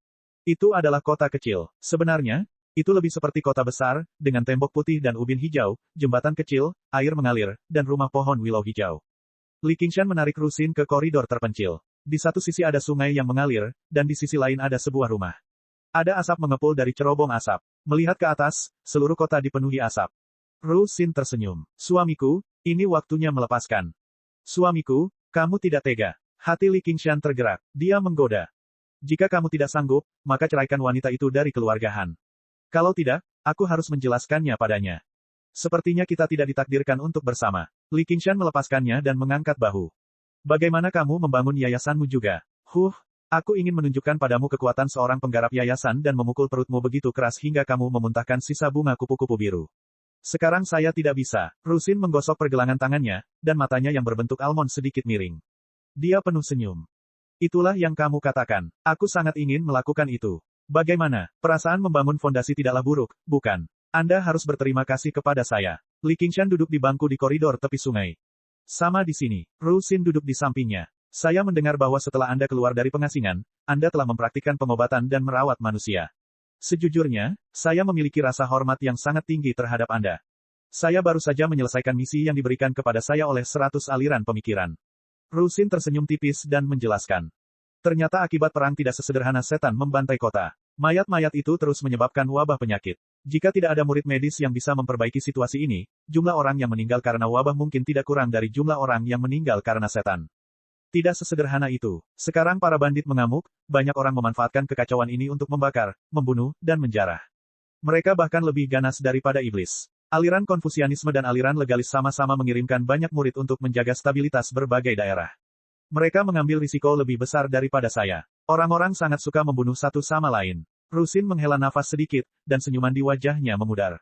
Itu adalah kota kecil. Sebenarnya, itu lebih seperti kota besar, dengan tembok putih dan ubin hijau, jembatan kecil, air mengalir, dan rumah pohon willow hijau. Li Qingshan menarik Ru Xin ke koridor terpencil. Di satu sisi ada sungai yang mengalir, dan di sisi lain ada sebuah rumah. Ada asap mengepul dari cerobong asap. Melihat ke atas, seluruh kota dipenuhi asap. Ru Xin tersenyum. Suamiku, ini waktunya melepaskan. Suamiku, kamu tidak tega. Hati Li Qingshan tergerak. Dia menggoda. Jika kamu tidak sanggup, maka ceraikan wanita itu dari keluarga Han. Kalau tidak, aku harus menjelaskannya padanya. Sepertinya kita tidak ditakdirkan untuk bersama. Li Qingshan melepaskannya dan mengangkat bahu. Bagaimana kamu membangun yayasanmu juga? Aku ingin menunjukkan padamu kekuatan seorang penggarap yayasan dan memukul perutmu begitu keras hingga kamu memuntahkan sisa bunga kupu-kupu biru. Sekarang saya tidak bisa. Ru Xin menggosok pergelangan tangannya, dan matanya yang berbentuk almond sedikit miring. Dia penuh senyum. Itulah yang kamu katakan. Aku sangat ingin melakukan itu. Bagaimana? Perasaan membangun fondasi tidaklah buruk, bukan? Anda harus berterima kasih kepada saya. Li Qingshan duduk di bangku di koridor tepi sungai. Sama di sini. Ru Xin duduk di sampingnya. Saya mendengar bahwa setelah Anda keluar dari pengasingan, Anda telah mempraktikkan pengobatan dan merawat manusia. Sejujurnya, saya memiliki rasa hormat yang sangat tinggi terhadap Anda. Saya baru saja menyelesaikan misi yang diberikan kepada saya oleh 100 aliran pemikiran. Ru Xin tersenyum tipis dan menjelaskan. Ternyata akibat perang tidak sesederhana setan membantai kota. Mayat-mayat itu terus menyebabkan wabah penyakit. Jika tidak ada murid medis yang bisa memperbaiki situasi ini, jumlah orang yang meninggal karena wabah mungkin tidak kurang dari jumlah orang yang meninggal karena setan. Tidak sesederhana itu. Sekarang para bandit mengamuk, banyak orang memanfaatkan kekacauan ini untuk membakar, membunuh, dan menjarah. Mereka bahkan lebih ganas daripada iblis. Aliran Konfusianisme dan aliran legalis sama-sama mengirimkan banyak murid untuk menjaga stabilitas berbagai daerah. Mereka mengambil risiko lebih besar daripada saya. Orang-orang sangat suka membunuh satu sama lain. Ru Xin menghela nafas sedikit, dan senyuman di wajahnya memudar.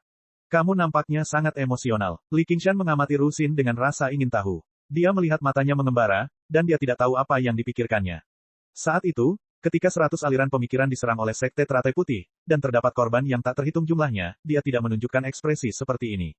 Kamu nampaknya sangat emosional. Li Qingshan mengamati Ru Xin dengan rasa ingin tahu. Dia melihat matanya mengembara, dan dia tidak tahu apa yang dipikirkannya. Saat itu, ketika 100 aliran pemikiran diserang oleh Sekte Teratai Putih, dan terdapat korban yang tak terhitung jumlahnya, dia tidak menunjukkan ekspresi seperti ini.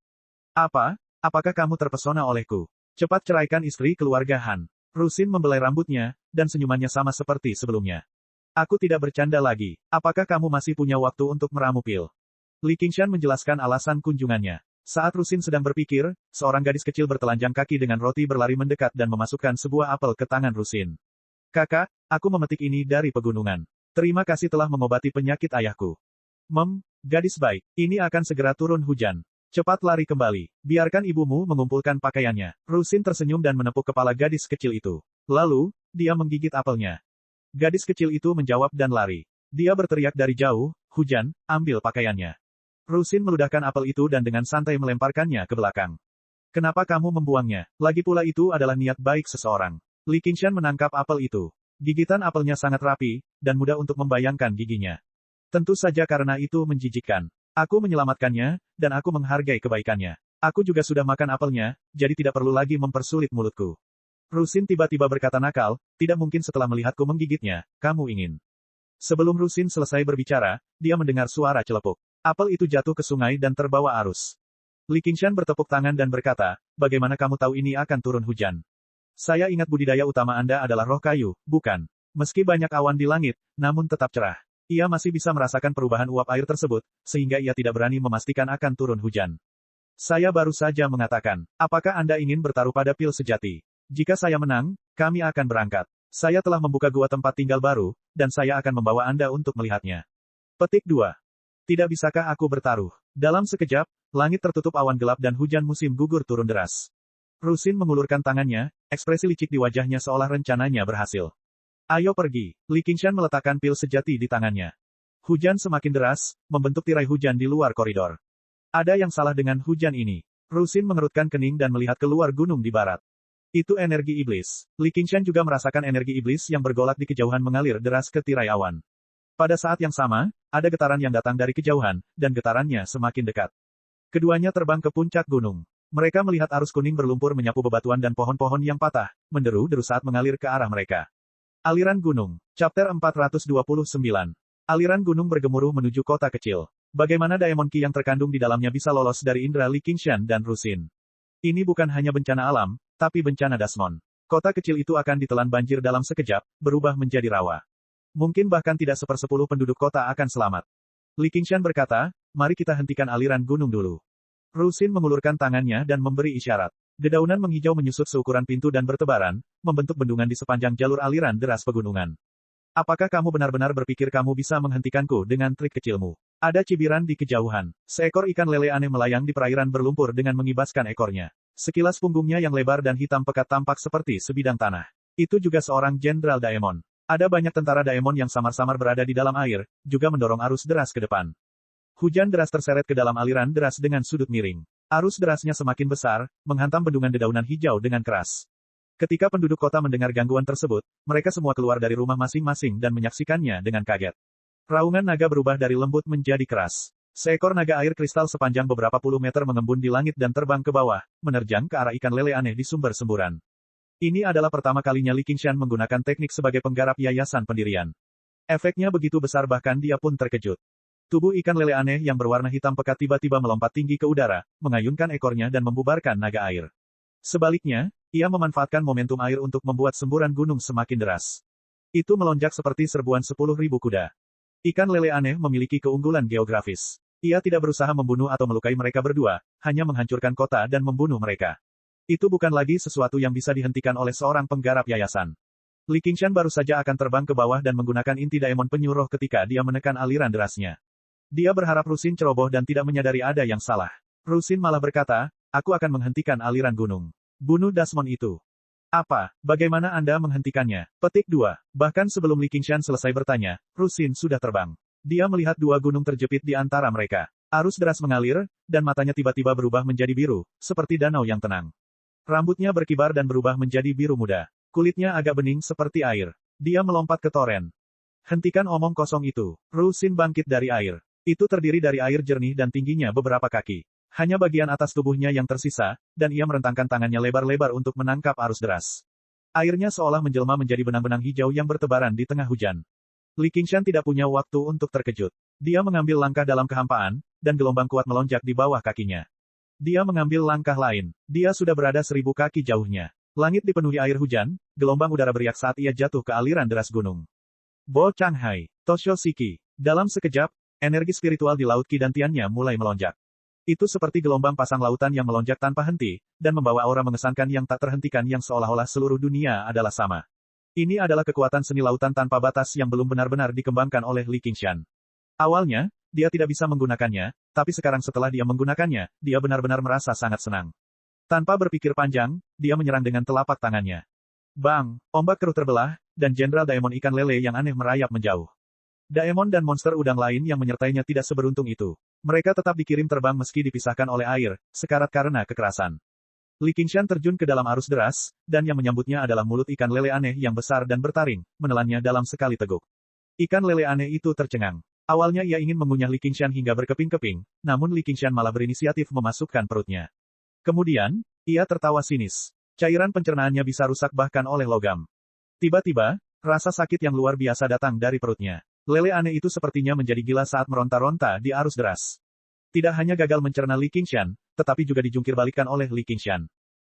Apakah kamu terpesona olehku? Cepat ceraikan istri keluarga Han. Ru Xin membelai rambutnya, dan senyumannya sama seperti sebelumnya. Aku tidak bercanda lagi. Apakah kamu masih punya waktu untuk meramu pil? Li Qingshan menjelaskan alasan kunjungannya. Saat Ru Xin sedang berpikir, seorang gadis kecil bertelanjang kaki dengan roti berlari mendekat dan memasukkan sebuah apel ke tangan Ru Xin. Kakak, aku memetik ini dari pegunungan. Terima kasih telah mengobati penyakit ayahku. Gadis baik, ini akan segera turun hujan. Cepat lari kembali. Biarkan ibumu mengumpulkan pakaiannya. Ru Xin tersenyum dan menepuk kepala gadis kecil itu. Lalu, dia menggigit apelnya. Gadis kecil itu menjawab dan lari. Dia berteriak dari jauh, hujan, ambil pakaiannya. Ru Xin meludahkan apel itu dan dengan santai melemparkannya ke belakang. Kenapa kamu membuangnya? Lagi pula itu adalah niat baik seseorang. Li Qingshan menangkap apel itu. Gigitan apelnya sangat rapi, dan mudah untuk membayangkan giginya. Tentu saja karena itu menjijikkan. Aku menyelamatkannya, dan aku menghargai kebaikannya. Aku juga sudah makan apelnya, jadi tidak perlu lagi mempersulit mulutku. Ru Xin tiba-tiba berkata nakal, tidak mungkin setelah melihatku menggigitnya, kamu ingin. Sebelum Ru Xin selesai berbicara, dia mendengar suara celepuk. Apel itu jatuh ke sungai dan terbawa arus. Li Qingshan bertepuk tangan dan berkata, bagaimana kamu tahu ini akan turun hujan? Saya ingat budidaya utama Anda adalah roh kayu, bukan? Meski banyak awan di langit, namun tetap cerah. Ia masih bisa merasakan perubahan uap air tersebut, sehingga ia tidak berani memastikan akan turun hujan. Saya baru saja mengatakan, apakah Anda ingin bertaruh pada pil sejati? Jika saya menang, kami akan berangkat. Saya telah membuka gua tempat tinggal baru, dan saya akan membawa Anda untuk melihatnya. Petik 2. Tidak bisakah aku bertaruh? Dalam sekejap, langit tertutup awan gelap dan hujan musim gugur turun deras. Rusin mengulurkan tangannya, ekspresi licik di wajahnya seolah rencananya berhasil. Ayo pergi. Li Qingshan meletakkan pil sejati di tangannya. Hujan semakin deras, membentuk tirai hujan di luar koridor. Ada yang salah dengan hujan ini. Rusin mengerutkan kening dan melihat keluar gunung di barat. Itu energi iblis. Li Qingshan juga merasakan energi iblis yang bergolak di kejauhan mengalir deras ke tirai awan. Pada saat yang sama, ada getaran yang datang dari kejauhan, dan getarannya semakin dekat. Keduanya terbang ke puncak gunung. Mereka melihat arus kuning berlumpur menyapu bebatuan dan pohon-pohon yang patah, menderu-deru saat mengalir ke arah mereka. Aliran gunung. Chapter 429. Aliran gunung bergemuruh menuju kota kecil. Bagaimana Daemon Qi yang terkandung di dalamnya bisa lolos dari indera Li Qingshan dan Rusin? Ini bukan hanya bencana alam, tapi bencana Dasmon. Kota kecil itu akan ditelan banjir dalam sekejap, berubah menjadi rawa. Mungkin bahkan tidak 1/10 penduduk kota akan selamat. Li Qingshan berkata, mari kita hentikan aliran gunung dulu. Rusin mengulurkan tangannya dan memberi isyarat. Dedaunan menghijau menyusut seukuran pintu dan bertebaran, membentuk bendungan di sepanjang jalur aliran deras pegunungan. Apakah kamu benar-benar berpikir kamu bisa menghentikanku dengan trik kecilmu? Ada cibiran di kejauhan. Seekor ikan lele aneh melayang di perairan berlumpur dengan mengibaskan ekornya. Sekilas punggungnya yang lebar dan hitam pekat tampak seperti sebidang tanah. Itu juga seorang Jenderal Daemon. Ada banyak tentara Daemon yang samar-samar berada di dalam air, juga mendorong arus deras ke depan. Hujan deras terseret ke dalam aliran deras dengan sudut miring. Arus derasnya semakin besar, menghantam bendungan dedaunan hijau dengan keras. Ketika penduduk kota mendengar gangguan tersebut, mereka semua keluar dari rumah masing-masing dan menyaksikannya dengan kaget. Raungan naga berubah dari lembut menjadi keras. Seekor naga air kristal sepanjang beberapa puluh meter mengembun di langit dan terbang ke bawah, menerjang ke arah ikan lele aneh di sumber semburan. Ini adalah pertama kalinya Li Qingshan menggunakan teknik sebagai penggarap yayasan pendirian. Efeknya begitu besar bahkan dia pun terkejut. Tubuh ikan lele aneh yang berwarna hitam pekat tiba-tiba melompat tinggi ke udara, mengayunkan ekornya dan membubarkan naga air. Sebaliknya, ia memanfaatkan momentum air untuk membuat semburan gunung semakin deras. Itu melonjak seperti serbuan 10.000 kuda. Ikan lele aneh memiliki keunggulan geografis. Ia tidak berusaha membunuh atau melukai mereka berdua, hanya menghancurkan kota dan membunuh mereka. Itu bukan lagi sesuatu yang bisa dihentikan oleh seorang penggarap yayasan. Li Qingshan baru saja akan terbang ke bawah dan menggunakan inti Daemon penyuruh ketika dia menekan aliran derasnya. Dia berharap Rusin ceroboh dan tidak menyadari ada yang salah. Rusin malah berkata, aku akan menghentikan aliran gunung. Bunuh Dasmon itu. Apa? Bagaimana Anda menghentikannya? Petik 2. Bahkan sebelum Li Qingshan selesai bertanya, Rusin sudah terbang. Dia melihat dua gunung terjepit di antara mereka. Arus deras mengalir, dan matanya tiba-tiba berubah menjadi biru, seperti danau yang tenang. Rambutnya berkibar dan berubah menjadi biru muda. Kulitnya agak bening seperti air. Dia melompat ke toren. Hentikan omong kosong itu. Rusin bangkit dari air. Itu terdiri dari air jernih dan tingginya beberapa kaki. Hanya bagian atas tubuhnya yang tersisa, dan ia merentangkan tangannya lebar-lebar untuk menangkap arus deras. Airnya seolah menjelma menjadi benang-benang hijau yang bertebaran di tengah hujan. Li Qingshan tidak punya waktu untuk terkejut. Dia mengambil langkah dalam kehampaan, dan gelombang kuat melonjak di bawah kakinya. Dia mengambil langkah lain. Dia sudah berada 1000 kaki jauhnya. Langit dipenuhi air hujan, gelombang udara beriak saat ia jatuh ke aliran deras gunung. Bo Changhai, Tosho Shiki. Dalam sekejap, energi spiritual di Laut Qi dan Tiannya mulai melonjak. Itu seperti gelombang pasang lautan yang melonjak tanpa henti, dan membawa aura mengesankan yang tak terhentikan yang seolah-olah seluruh dunia adalah sama. Ini adalah kekuatan seni lautan tanpa batas yang belum benar-benar dikembangkan oleh Li Qingshan. Awalnya, dia tidak bisa menggunakannya, tapi sekarang setelah dia menggunakannya, dia benar-benar merasa sangat senang. Tanpa berpikir panjang, dia menyerang dengan telapak tangannya. Bang! Ombak keruh terbelah, dan Jenderal Daemon ikan lele yang aneh merayap menjauh. Daemon dan monster udang lain yang menyertainya tidak seberuntung itu. Mereka tetap dikirim terbang meski dipisahkan oleh air, sekarat karena kekerasan. Li Qingshan terjun ke dalam arus deras, dan yang menyambutnya adalah mulut ikan lele aneh yang besar dan bertaring, menelannya dalam sekali teguk. Ikan lele aneh itu tercengang. Awalnya ia ingin mengunyah Li Qingshan hingga berkeping-keping, namun Li Qingshan malah berinisiatif memasukkan perutnya. Kemudian, ia tertawa sinis. Cairan pencernaannya bisa rusak bahkan oleh logam. Tiba-tiba, rasa sakit yang luar biasa datang dari perutnya. Lele aneh itu sepertinya menjadi gila saat meronta-ronta di arus deras. Tidak hanya gagal mencerna Li Qingshan, tetapi juga dijungkir balikan oleh Li Qingshan.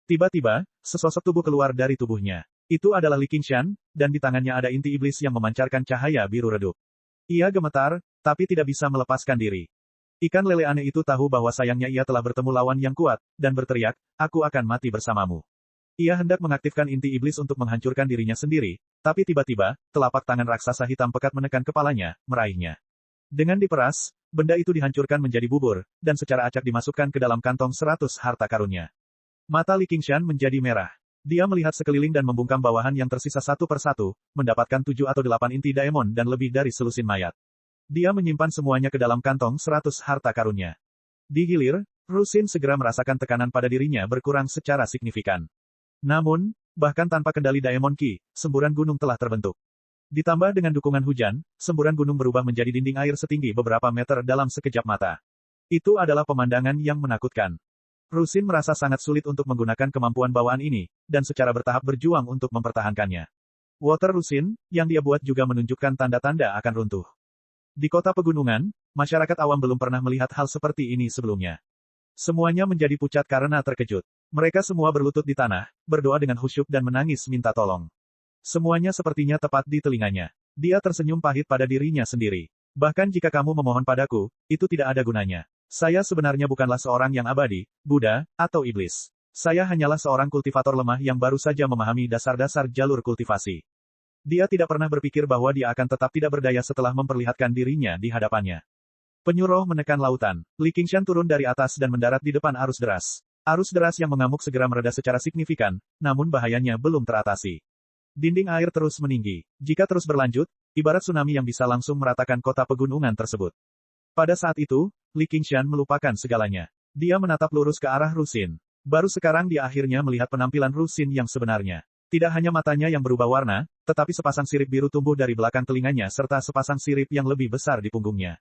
Tiba-tiba, sesosok tubuh keluar dari tubuhnya. Itu adalah Li Qingshan, dan di tangannya ada inti iblis yang memancarkan cahaya biru redup. Ia gemetar, tapi tidak bisa melepaskan diri. Ikan lele aneh itu tahu bahwa sayangnya ia telah bertemu lawan yang kuat, dan berteriak, aku akan mati bersamamu. Ia hendak mengaktifkan inti iblis untuk menghancurkan dirinya sendiri, tapi tiba-tiba, telapak tangan raksasa hitam pekat menekan kepalanya, meraihnya. Dengan diperas, benda itu dihancurkan menjadi bubur, dan secara acak dimasukkan ke dalam kantong 100 harta karunnya. Mata Li Qingshan menjadi merah. Dia melihat sekeliling dan membungkam bawahan yang tersisa satu persatu, mendapatkan 7 atau 8 inti daemon dan lebih dari selusin mayat. Dia menyimpan semuanya ke dalam kantong 100 harta karunnya. Di hilir, Rusin segera merasakan tekanan pada dirinya berkurang secara signifikan. Namun, bahkan tanpa kendali Daemon Ki, semburan gunung telah terbentuk. Ditambah dengan dukungan hujan, semburan gunung berubah menjadi dinding air setinggi beberapa meter dalam sekejap mata. Itu adalah pemandangan yang menakutkan. Rusin merasa sangat sulit untuk menggunakan kemampuan bawaan ini, dan secara bertahap berjuang untuk mempertahankannya. Water Rusin, yang dia buat juga menunjukkan tanda-tanda akan runtuh. Di kota pegunungan, masyarakat awam belum pernah melihat hal seperti ini sebelumnya. Semuanya menjadi pucat karena terkejut. Mereka semua berlutut di tanah, berdoa dengan khusyuk dan menangis minta tolong. Semuanya sepertinya tepat di telinganya. Dia tersenyum pahit pada dirinya sendiri. Bahkan jika kamu memohon padaku, itu tidak ada gunanya. Saya sebenarnya bukanlah seorang yang abadi, Buddha, atau iblis. Saya hanyalah seorang kultivator lemah yang baru saja memahami dasar-dasar jalur kultivasi. Dia tidak pernah berpikir bahwa dia akan tetap tidak berdaya setelah memperlihatkan dirinya di hadapannya. Penyuruh menekan lautan. Li Qingshan turun dari atas dan mendarat di depan arus deras. Arus deras yang mengamuk segera mereda secara signifikan, namun bahayanya belum teratasi. Dinding air terus meninggi. Jika terus berlanjut, ibarat tsunami yang bisa langsung meratakan kota pegunungan tersebut. Pada saat itu, Li Qingshan melupakan segalanya. Dia menatap lurus ke arah Rusin. Baru sekarang dia akhirnya melihat penampilan Rusin yang sebenarnya. Tidak hanya matanya yang berubah warna, tetapi sepasang sirip biru tumbuh dari belakang telinganya serta sepasang sirip yang lebih besar di punggungnya.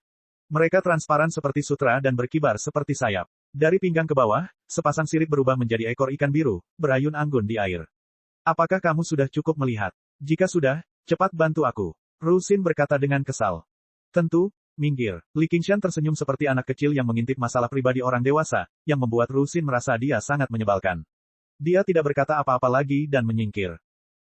Mereka transparan seperti sutra dan berkibar seperti sayap. Dari pinggang ke bawah, sepasang sirip berubah menjadi ekor ikan biru, berayun anggun di air. Apakah kamu sudah cukup melihat? Jika sudah, cepat bantu aku. Rusin berkata dengan kesal. Tentu, minggir. Li Qingshan tersenyum seperti anak kecil yang mengintip masalah pribadi orang dewasa, yang membuat Rusin merasa dia sangat menyebalkan. Dia tidak berkata apa-apa lagi dan menyingkir.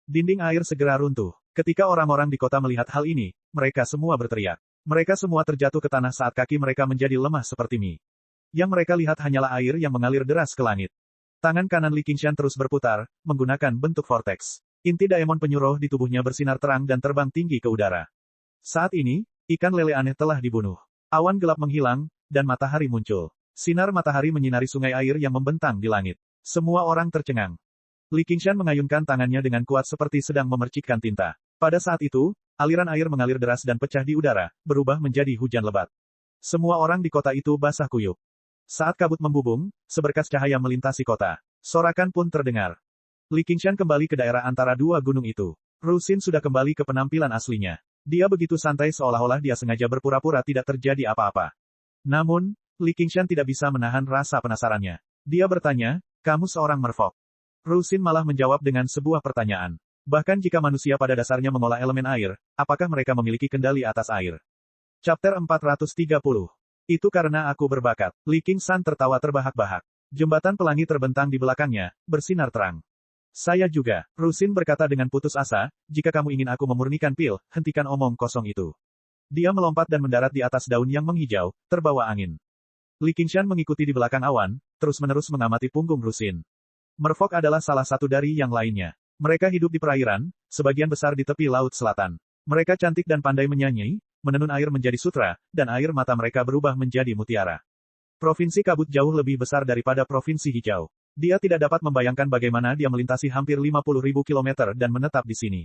Dinding air segera runtuh. Ketika orang-orang di kota melihat hal ini, mereka semua berteriak. Mereka semua terjatuh ke tanah saat kaki mereka menjadi lemah seperti mie. Yang mereka lihat hanyalah air yang mengalir deras ke langit. Tangan kanan Li Qingshan terus berputar, menggunakan bentuk vortex. Inti daemon penyuruh di tubuhnya bersinar terang dan terbang tinggi ke udara. Saat ini, ikan lele aneh telah dibunuh. Awan gelap menghilang, dan matahari muncul. Sinar matahari menyinari sungai air yang membentang di langit. Semua orang tercengang. Li Qingshan mengayunkan tangannya dengan kuat seperti sedang memercikkan tinta. Pada saat itu, aliran air mengalir deras dan pecah di udara, berubah menjadi hujan lebat. Semua orang di kota itu basah kuyup. Saat kabut membubung, seberkas cahaya melintasi kota. Sorakan pun terdengar. Li Qingshan kembali ke daerah antara dua gunung itu. Rusin sudah kembali ke penampilan aslinya. Dia begitu santai seolah-olah dia sengaja berpura-pura tidak terjadi apa-apa. Namun, Li Qingshan tidak bisa menahan rasa penasarannya. Dia bertanya, kamu seorang merfolk. Rusin malah menjawab dengan sebuah pertanyaan. Bahkan jika manusia pada dasarnya mengolah elemen air, apakah mereka memiliki kendali atas air? Chapter 430. Itu karena aku berbakat. Li Qingshan tertawa terbahak-bahak. Jembatan pelangi terbentang di belakangnya, bersinar terang. Saya juga, Rusin berkata dengan putus asa, jika kamu ingin aku memurnikan pil, hentikan omong kosong itu. Dia melompat dan mendarat di atas daun yang menghijau, terbawa angin. Li Qingshan mengikuti di belakang awan, terus-menerus mengamati punggung Rusin. Merfolk adalah salah satu dari yang lainnya. Mereka hidup di perairan, sebagian besar di tepi laut selatan. Mereka cantik dan pandai menyanyi, menenun air menjadi sutra, dan air mata mereka berubah menjadi mutiara. Provinsi kabut jauh lebih besar daripada provinsi hijau. Dia tidak dapat membayangkan bagaimana dia melintasi hampir 50.000 kilometer dan menetap di sini.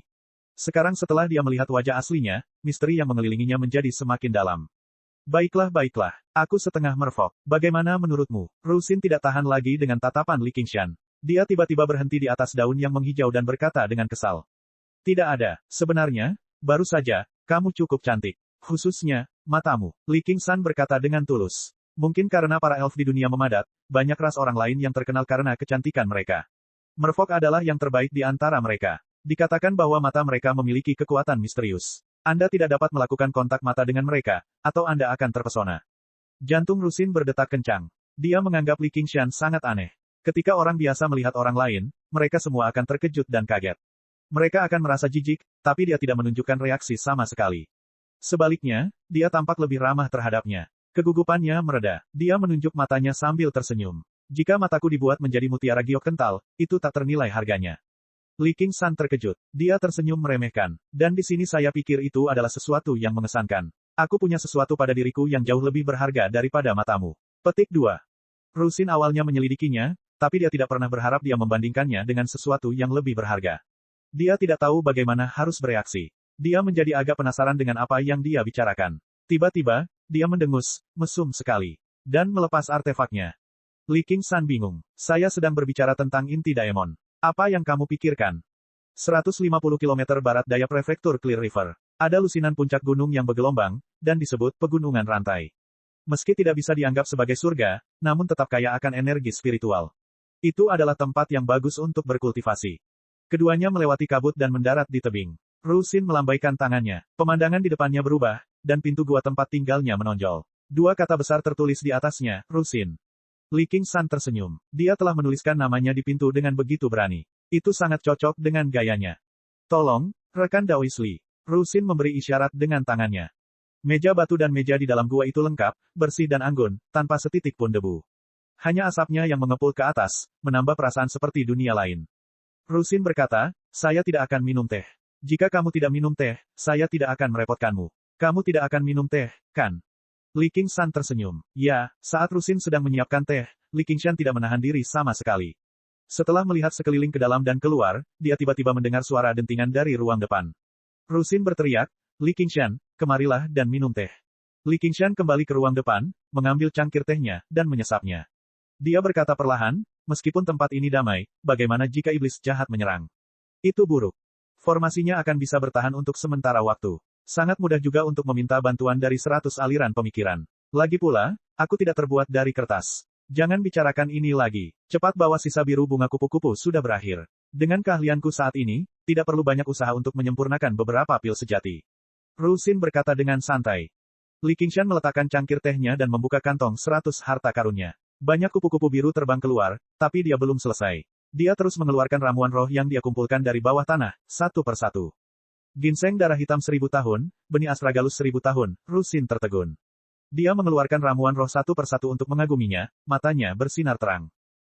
Sekarang setelah dia melihat wajah aslinya, misteri yang mengelilinginya menjadi semakin dalam. Baiklah, aku setengah merfolk. Bagaimana menurutmu? Rusin tidak tahan lagi dengan tatapan Li Qingshan. Dia tiba-tiba berhenti di atas daun yang menghijau dan berkata dengan kesal. Tidak ada, sebenarnya, baru saja, kamu cukup cantik. Khususnya, matamu. Li Qingshan berkata dengan tulus. Mungkin karena para elf di dunia memadat, banyak ras orang lain yang terkenal karena kecantikan mereka. Merfolk adalah yang terbaik di antara mereka. Dikatakan bahwa mata mereka memiliki kekuatan misterius. Anda tidak dapat melakukan kontak mata dengan mereka, atau Anda akan terpesona. Jantung Rusin berdetak kencang. Dia menganggap Li Qingshan sangat aneh. Ketika orang biasa melihat orang lain, mereka semua akan terkejut dan kaget. Mereka akan merasa jijik, tapi dia tidak menunjukkan reaksi sama sekali. Sebaliknya, dia tampak lebih ramah terhadapnya. Kegugupannya mereda. Dia menunjuk matanya sambil tersenyum. Jika mataku dibuat menjadi mutiara giok kental, itu tak ternilai harganya. Li Qingshan terkejut. Dia tersenyum meremehkan. Dan di sini saya pikir itu adalah sesuatu yang mengesankan. Aku punya sesuatu pada diriku yang jauh lebih berharga daripada matamu. Petik 2. Rusin awalnya menyelidikinya, tapi dia tidak pernah berharap dia membandingkannya dengan sesuatu yang lebih berharga. Dia tidak tahu bagaimana harus bereaksi. Dia menjadi agak penasaran dengan apa yang dia bicarakan. Tiba-tiba, dia mendengus, mesum sekali, dan melepas artefaknya. Li Qingshan bingung. Saya sedang berbicara tentang inti Daemon. Apa yang kamu pikirkan? 150 km barat daya prefektur Clear River. Ada lusinan puncak gunung yang bergelombang, dan disebut pegunungan rantai. Meski tidak bisa dianggap sebagai surga, namun tetap kaya akan energi spiritual. Itu adalah tempat yang bagus untuk berkultivasi. Keduanya melewati kabut dan mendarat di tebing. Rusin melambaikan tangannya. Pemandangan di depannya berubah, dan pintu gua tempat tinggalnya menonjol. Dua kata besar tertulis di atasnya, Rusin. Li Qingshan tersenyum. Dia telah menuliskan namanya di pintu dengan begitu berani. Itu sangat cocok dengan gayanya. Tolong, rekan Daois Li. Rusin memberi isyarat dengan tangannya. Meja batu dan meja di dalam gua itu lengkap, bersih dan anggun, tanpa setitik pun debu. Hanya asapnya yang mengepul ke atas, menambah perasaan seperti dunia lain. Rusin berkata, saya tidak akan minum teh. Jika kamu tidak minum teh, saya tidak akan merepotkanmu. Kamu tidak akan minum teh, kan? Li Qingshan tersenyum. Ya, saat Rusin sedang menyiapkan teh, Li Qingshan tidak menahan diri sama sekali. Setelah melihat sekeliling ke dalam dan keluar, dia tiba-tiba mendengar suara dentingan dari ruang depan. Rusin berteriak, Li Qingshan, kemarilah dan minum teh. Li Qingshan kembali ke ruang depan, mengambil cangkir tehnya, dan menyesapnya. Dia berkata perlahan, meskipun tempat ini damai, bagaimana jika iblis jahat menyerang? Itu buruk. Formasinya akan bisa bertahan untuk sementara waktu. Sangat mudah juga untuk meminta bantuan dari 100 aliran pemikiran. Lagi pula, aku tidak terbuat dari kertas. Jangan bicarakan ini lagi. Cepat bawa sisa biru bunga kupu-kupu sudah berakhir. Dengan keahlianku saat ini, tidak perlu banyak usaha untuk menyempurnakan beberapa pil sejati. Rusin berkata dengan santai. Li Qingshan meletakkan cangkir tehnya dan membuka kantong 100 harta karunnya. Banyak kupu-kupu biru terbang keluar, tapi dia belum selesai. Dia terus mengeluarkan ramuan roh yang dia kumpulkan dari bawah tanah, satu persatu. Ginseng darah hitam 1000 tahun, benih astragalus 1000 tahun, Rusin tertegun. Dia mengeluarkan ramuan roh satu persatu untuk mengaguminya, matanya bersinar terang.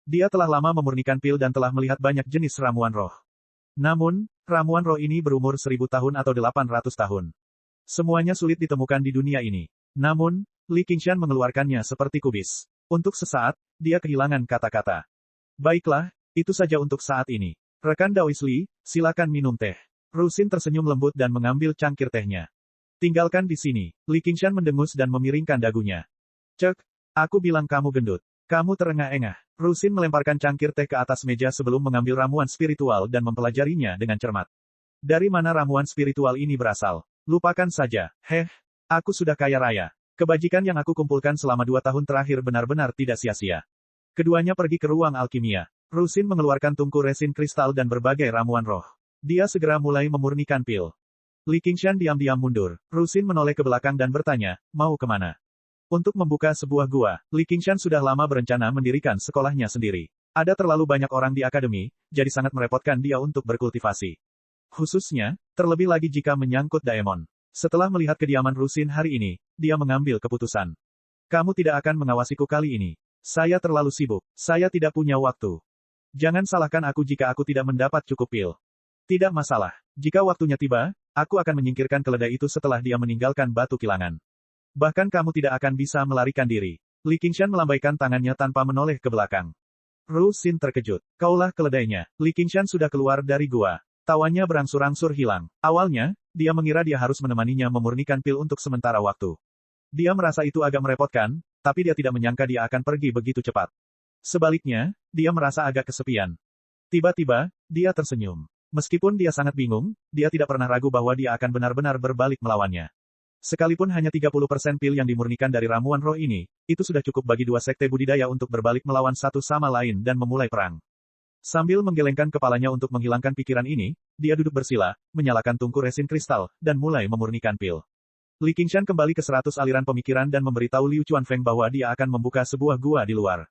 Dia telah lama memurnikan pil dan telah melihat banyak jenis ramuan roh. Namun, ramuan roh ini berumur 1000 tahun atau 800 tahun. Semuanya sulit ditemukan di dunia ini. Namun, Li Qingshan mengeluarkannya seperti kubis. Untuk sesaat, dia kehilangan kata-kata. Baiklah, itu saja untuk saat ini. Rekan Daois Li, silakan minum teh. Rusin tersenyum lembut dan mengambil cangkir tehnya. Tinggalkan di sini. Li Qingshan mendengus dan memiringkan dagunya. Cek, aku bilang kamu gendut. Kamu terengah-engah. Rusin melemparkan cangkir teh ke atas meja sebelum mengambil ramuan spiritual dan mempelajarinya dengan cermat. Dari mana ramuan spiritual ini berasal? Lupakan saja. Aku sudah kaya raya. Kebajikan yang aku kumpulkan selama 2 tahun terakhir benar-benar tidak sia-sia. Keduanya pergi ke ruang alkimia. Rusin mengeluarkan tungku resin kristal dan berbagai ramuan roh. Dia segera mulai memurnikan pil. Li Qingshan diam-diam mundur. Rusin menoleh ke belakang dan bertanya, mau kemana? Untuk membuka sebuah gua, Li Qingshan sudah lama berencana mendirikan sekolahnya sendiri. Ada terlalu banyak orang di akademi, jadi sangat merepotkan dia untuk berkultivasi. Khususnya, terlebih lagi jika menyangkut Daemon. Setelah melihat kediaman Rusin hari ini, dia mengambil keputusan. Kamu tidak akan mengawasiku kali ini. Saya terlalu sibuk. Saya tidak punya waktu. Jangan salahkan aku jika aku tidak mendapat cukup pil. Tidak masalah. Jika waktunya tiba, aku akan menyingkirkan keledai itu setelah dia meninggalkan batu kilangan. Bahkan kamu tidak akan bisa melarikan diri. Li Qingshan melambaikan tangannya tanpa menoleh ke belakang. Rusin terkejut. Kaulah keledainya. Li Qingshan sudah keluar dari gua. Tawanya berangsur-angsur hilang. Awalnya, dia mengira dia harus menemaninya memurnikan pil untuk sementara waktu. Dia merasa itu agak merepotkan, tapi dia tidak menyangka dia akan pergi begitu cepat. Sebaliknya, dia merasa agak kesepian. Tiba-tiba, dia tersenyum. Meskipun dia sangat bingung, dia tidak pernah ragu bahwa dia akan benar-benar berbalik melawannya. Sekalipun hanya 30% pil yang dimurnikan dari ramuan roh ini, itu sudah cukup bagi dua sekte budidaya untuk berbalik melawan satu sama lain dan memulai perang. Sambil menggelengkan kepalanya untuk menghilangkan pikiran ini, dia duduk bersila, menyalakan tungku resin kristal, dan mulai memurnikan pil. Li Qingshan kembali ke 100 aliran pemikiran dan memberitahu Liu Chuanfeng bahwa dia akan membuka sebuah gua di luar.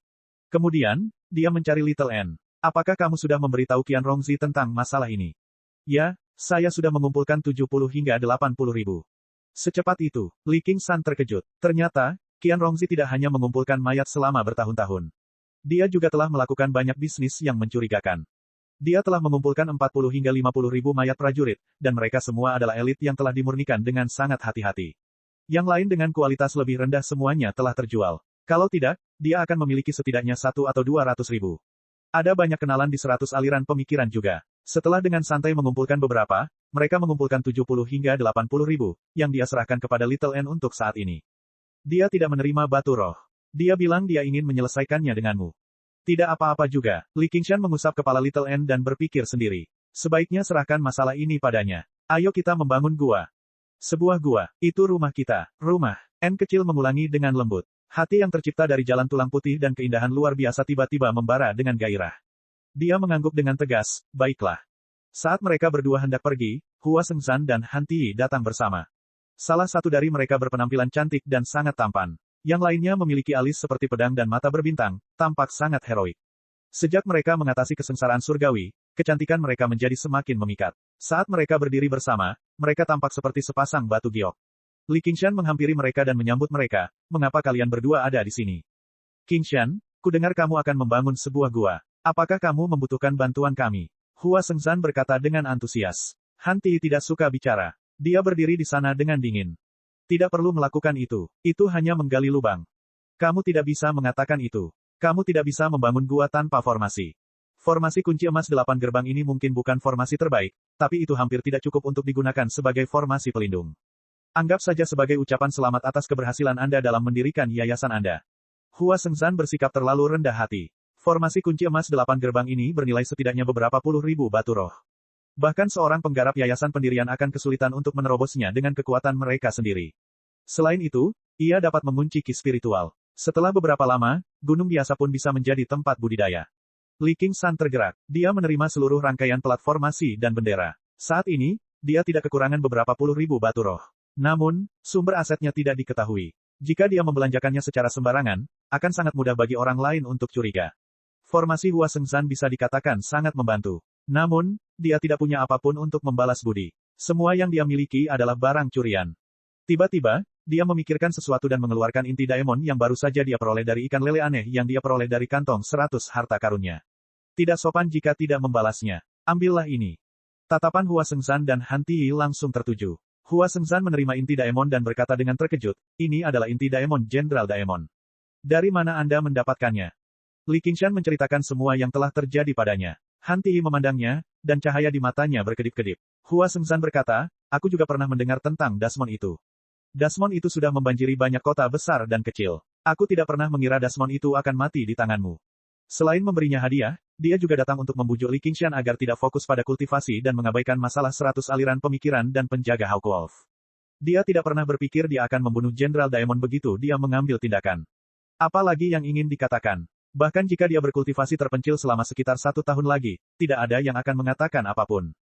Kemudian, dia mencari Little N. Apakah kamu sudah memberitahu Qian Rongzi tentang masalah ini? Ya, saya sudah mengumpulkan 70 hingga 80 ribu. Secepat itu, Li Qingshan terkejut. Ternyata, Qian Rongzi tidak hanya mengumpulkan mayat selama bertahun-tahun. Dia juga telah melakukan banyak bisnis yang mencurigakan. Dia telah mengumpulkan 40 hingga 50 ribu mayat prajurit, dan mereka semua adalah elit yang telah dimurnikan dengan sangat hati-hati. Yang lain dengan kualitas lebih rendah semuanya telah terjual. Kalau tidak, dia akan memiliki setidaknya 1 atau 200 ribu. Ada banyak kenalan di 100 aliran pemikiran juga. Setelah dengan santai mengumpulkan beberapa, mereka mengumpulkan 70 hingga 80 ribu, yang dia serahkan kepada Little N untuk saat ini. Dia tidak menerima batu roh. Dia bilang dia ingin menyelesaikannya denganmu. Tidak apa-apa juga. Li Qingshan mengusap kepala Little N dan berpikir sendiri. Sebaiknya serahkan masalah ini padanya. Ayo kita membangun gua. Sebuah gua, itu rumah kita. Rumah. N kecil mengulangi dengan lembut. Hati yang tercipta dari jalan tulang putih dan keindahan luar biasa tiba-tiba membara dengan gairah. Dia mengangguk dengan tegas, baiklah. Saat mereka berdua hendak pergi, Hua Sengzan dan Han Tiyi datang bersama. Salah satu dari mereka berpenampilan cantik dan sangat tampan. Yang lainnya memiliki alis seperti pedang dan mata berbintang, tampak sangat heroik. Sejak mereka mengatasi kesengsaraan surgawi, kecantikan mereka menjadi semakin memikat. Saat mereka berdiri bersama, mereka tampak seperti sepasang batu giok. Li Qingshan menghampiri mereka dan menyambut mereka, mengapa kalian berdua ada di sini? Qingshan, kudengar kamu akan membangun sebuah gua. Apakah kamu membutuhkan bantuan kami? Hua Sengzan berkata dengan antusias. Han Tiyi tidak suka bicara. Dia berdiri di sana dengan dingin. Tidak perlu melakukan itu. Itu hanya menggali lubang. Kamu tidak bisa mengatakan itu. Kamu tidak bisa membangun gua tanpa formasi. Formasi kunci emas 8 gerbang ini mungkin bukan formasi terbaik, tapi itu hampir tidak cukup untuk digunakan sebagai formasi pelindung. Anggap saja sebagai ucapan selamat atas keberhasilan Anda dalam mendirikan yayasan Anda. Hua Sengzan bersikap terlalu rendah hati. Formasi kunci emas 8 gerbang ini bernilai setidaknya beberapa puluh ribu batu roh. Bahkan seorang penggarap yayasan pendirian akan kesulitan untuk menerobosnya dengan kekuatan mereka sendiri. Selain itu, ia dapat mengunci ki spiritual. Setelah beberapa lama, gunung biasa pun bisa menjadi tempat budidaya. Li Qingshan tergerak. Dia menerima seluruh rangkaian pelat formasi dan bendera. Saat ini, dia tidak kekurangan beberapa puluh ribu batu roh. Namun, sumber asetnya tidak diketahui. Jika dia membelanjakannya secara sembarangan, akan sangat mudah bagi orang lain untuk curiga. Formasi Hua Sengzan bisa dikatakan sangat membantu. Namun, dia tidak punya apapun untuk membalas budi. Semua yang dia miliki adalah barang curian. Tiba-tiba, dia memikirkan sesuatu dan mengeluarkan inti diamond yang baru saja dia peroleh dari ikan lele aneh yang dia peroleh dari kantong 100 harta karunnya. Tidak sopan jika tidak membalasnya. Ambillah ini. Tatapan Hua Sengzan dan Han Tiyi langsung tertuju. Hua Sengzan menerima inti diamond dan berkata dengan terkejut, ini adalah inti diamond Jenderal Diamond. Dari mana Anda mendapatkannya? Li Qingshan menceritakan semua yang telah terjadi padanya. Han Tiyi memandangnya, dan cahaya di matanya berkedip-kedip. Hua Sengzan berkata, aku juga pernah mendengar tentang Dasmon itu. Dasmon itu sudah membanjiri banyak kota besar dan kecil. Aku tidak pernah mengira Dasmon itu akan mati di tanganmu. Selain memberinya hadiah, dia juga datang untuk membujuk Li Qingshan agar tidak fokus pada kultivasi dan mengabaikan masalah 100 aliran pemikiran dan penjaga Hawkwolf. Dia tidak pernah berpikir dia akan membunuh Jenderal Diamond begitu dia mengambil tindakan. Apalagi yang ingin dikatakan. Bahkan jika dia berkultivasi terpencil selama sekitar 1 tahun lagi, tidak ada yang akan mengatakan apapun.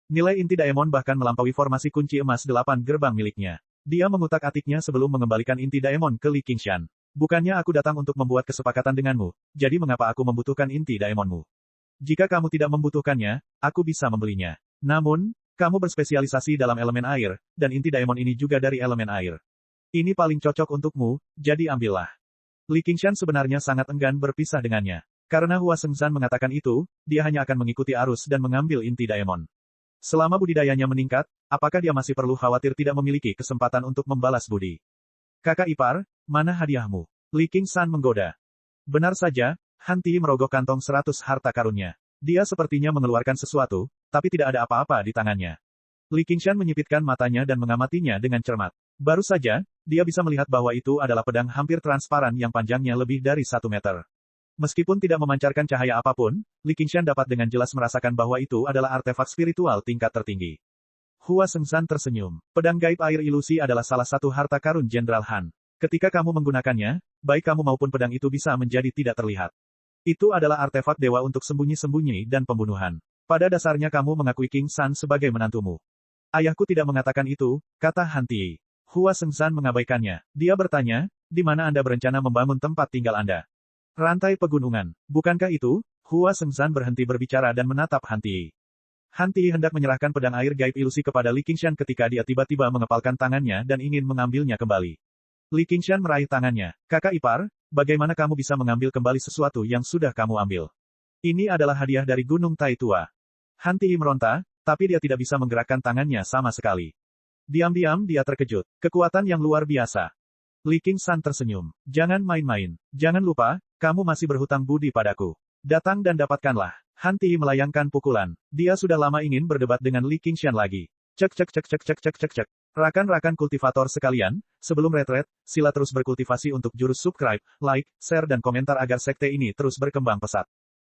Nilai inti diamond bahkan melampaui formasi kunci emas 8 gerbang miliknya. Dia mengutak-atiknya sebelum mengembalikan inti diamond ke Li Qingshan. Bukannya aku datang untuk membuat kesepakatan denganmu, jadi mengapa aku membutuhkan inti diamondmu? Jika kamu tidak membutuhkannya, aku bisa membelinya. Namun, kamu berspesialisasi dalam elemen air, dan inti diamond ini juga dari elemen air. Ini paling cocok untukmu, jadi ambillah. Li Qingshan sebenarnya sangat enggan berpisah dengannya. Karena Hua Sengzan mengatakan itu, dia hanya akan mengikuti arus dan mengambil inti diamond. Selama budidayanya meningkat, apakah dia masih perlu khawatir tidak memiliki kesempatan untuk membalas budi? Kakak ipar, mana hadiahmu? Li Qingshan menggoda. Benar saja, Han Tiyi merogoh kantong 100 harta karunnya. Dia sepertinya mengeluarkan sesuatu, tapi tidak ada apa-apa di tangannya. Li Qingshan menyipitkan matanya dan mengamatinya dengan cermat. Baru saja, dia bisa melihat bahwa itu adalah pedang hampir transparan yang panjangnya lebih dari 1 meter. Meskipun tidak memancarkan cahaya apapun, Li Qingshan dapat dengan jelas merasakan bahwa itu adalah artefak spiritual tingkat tertinggi. Hua Sengzan tersenyum. Pedang gaib air ilusi adalah salah satu harta karun Jenderal Han. Ketika kamu menggunakannya, baik kamu maupun pedang itu bisa menjadi tidak terlihat. Itu adalah artefak dewa untuk sembunyi-sembunyi dan pembunuhan. Pada dasarnya kamu mengakui King San sebagai menantumu. Ayahku tidak mengatakan itu, kata Han Tiyi. Hua Sengzan mengabaikannya. Dia bertanya, di mana Anda berencana membangun tempat tinggal Anda? Rantai pegunungan. Bukankah itu? Hua Sengzan berhenti berbicara dan menatap Han Tiyi. Han Ti hendak menyerahkan pedang air gaib ilusi kepada Li Qingshan ketika dia tiba-tiba mengepalkan tangannya dan ingin mengambilnya kembali. Li Qingshan meraih tangannya. Kakak ipar, bagaimana kamu bisa mengambil kembali sesuatu yang sudah kamu ambil? Ini adalah hadiah dari Gunung Tai Tua. Han Ti meronta, tapi dia tidak bisa menggerakkan tangannya sama sekali. Diam-diam dia terkejut. Kekuatan yang luar biasa. Li Qingshan tersenyum. Jangan main-main. Jangan lupa, kamu masih berhutang budi padaku. Datang dan dapatkanlah. Han Ti melayangkan pukulan. Dia sudah lama ingin berdebat dengan Li Qingshan lagi. Cek cek cek cek cek cek cek cek. Rakan-rakan kultivator sekalian, sebelum retret, sila terus berkultivasi untuk jurus subscribe, like, share dan komentar agar sekte ini terus berkembang pesat.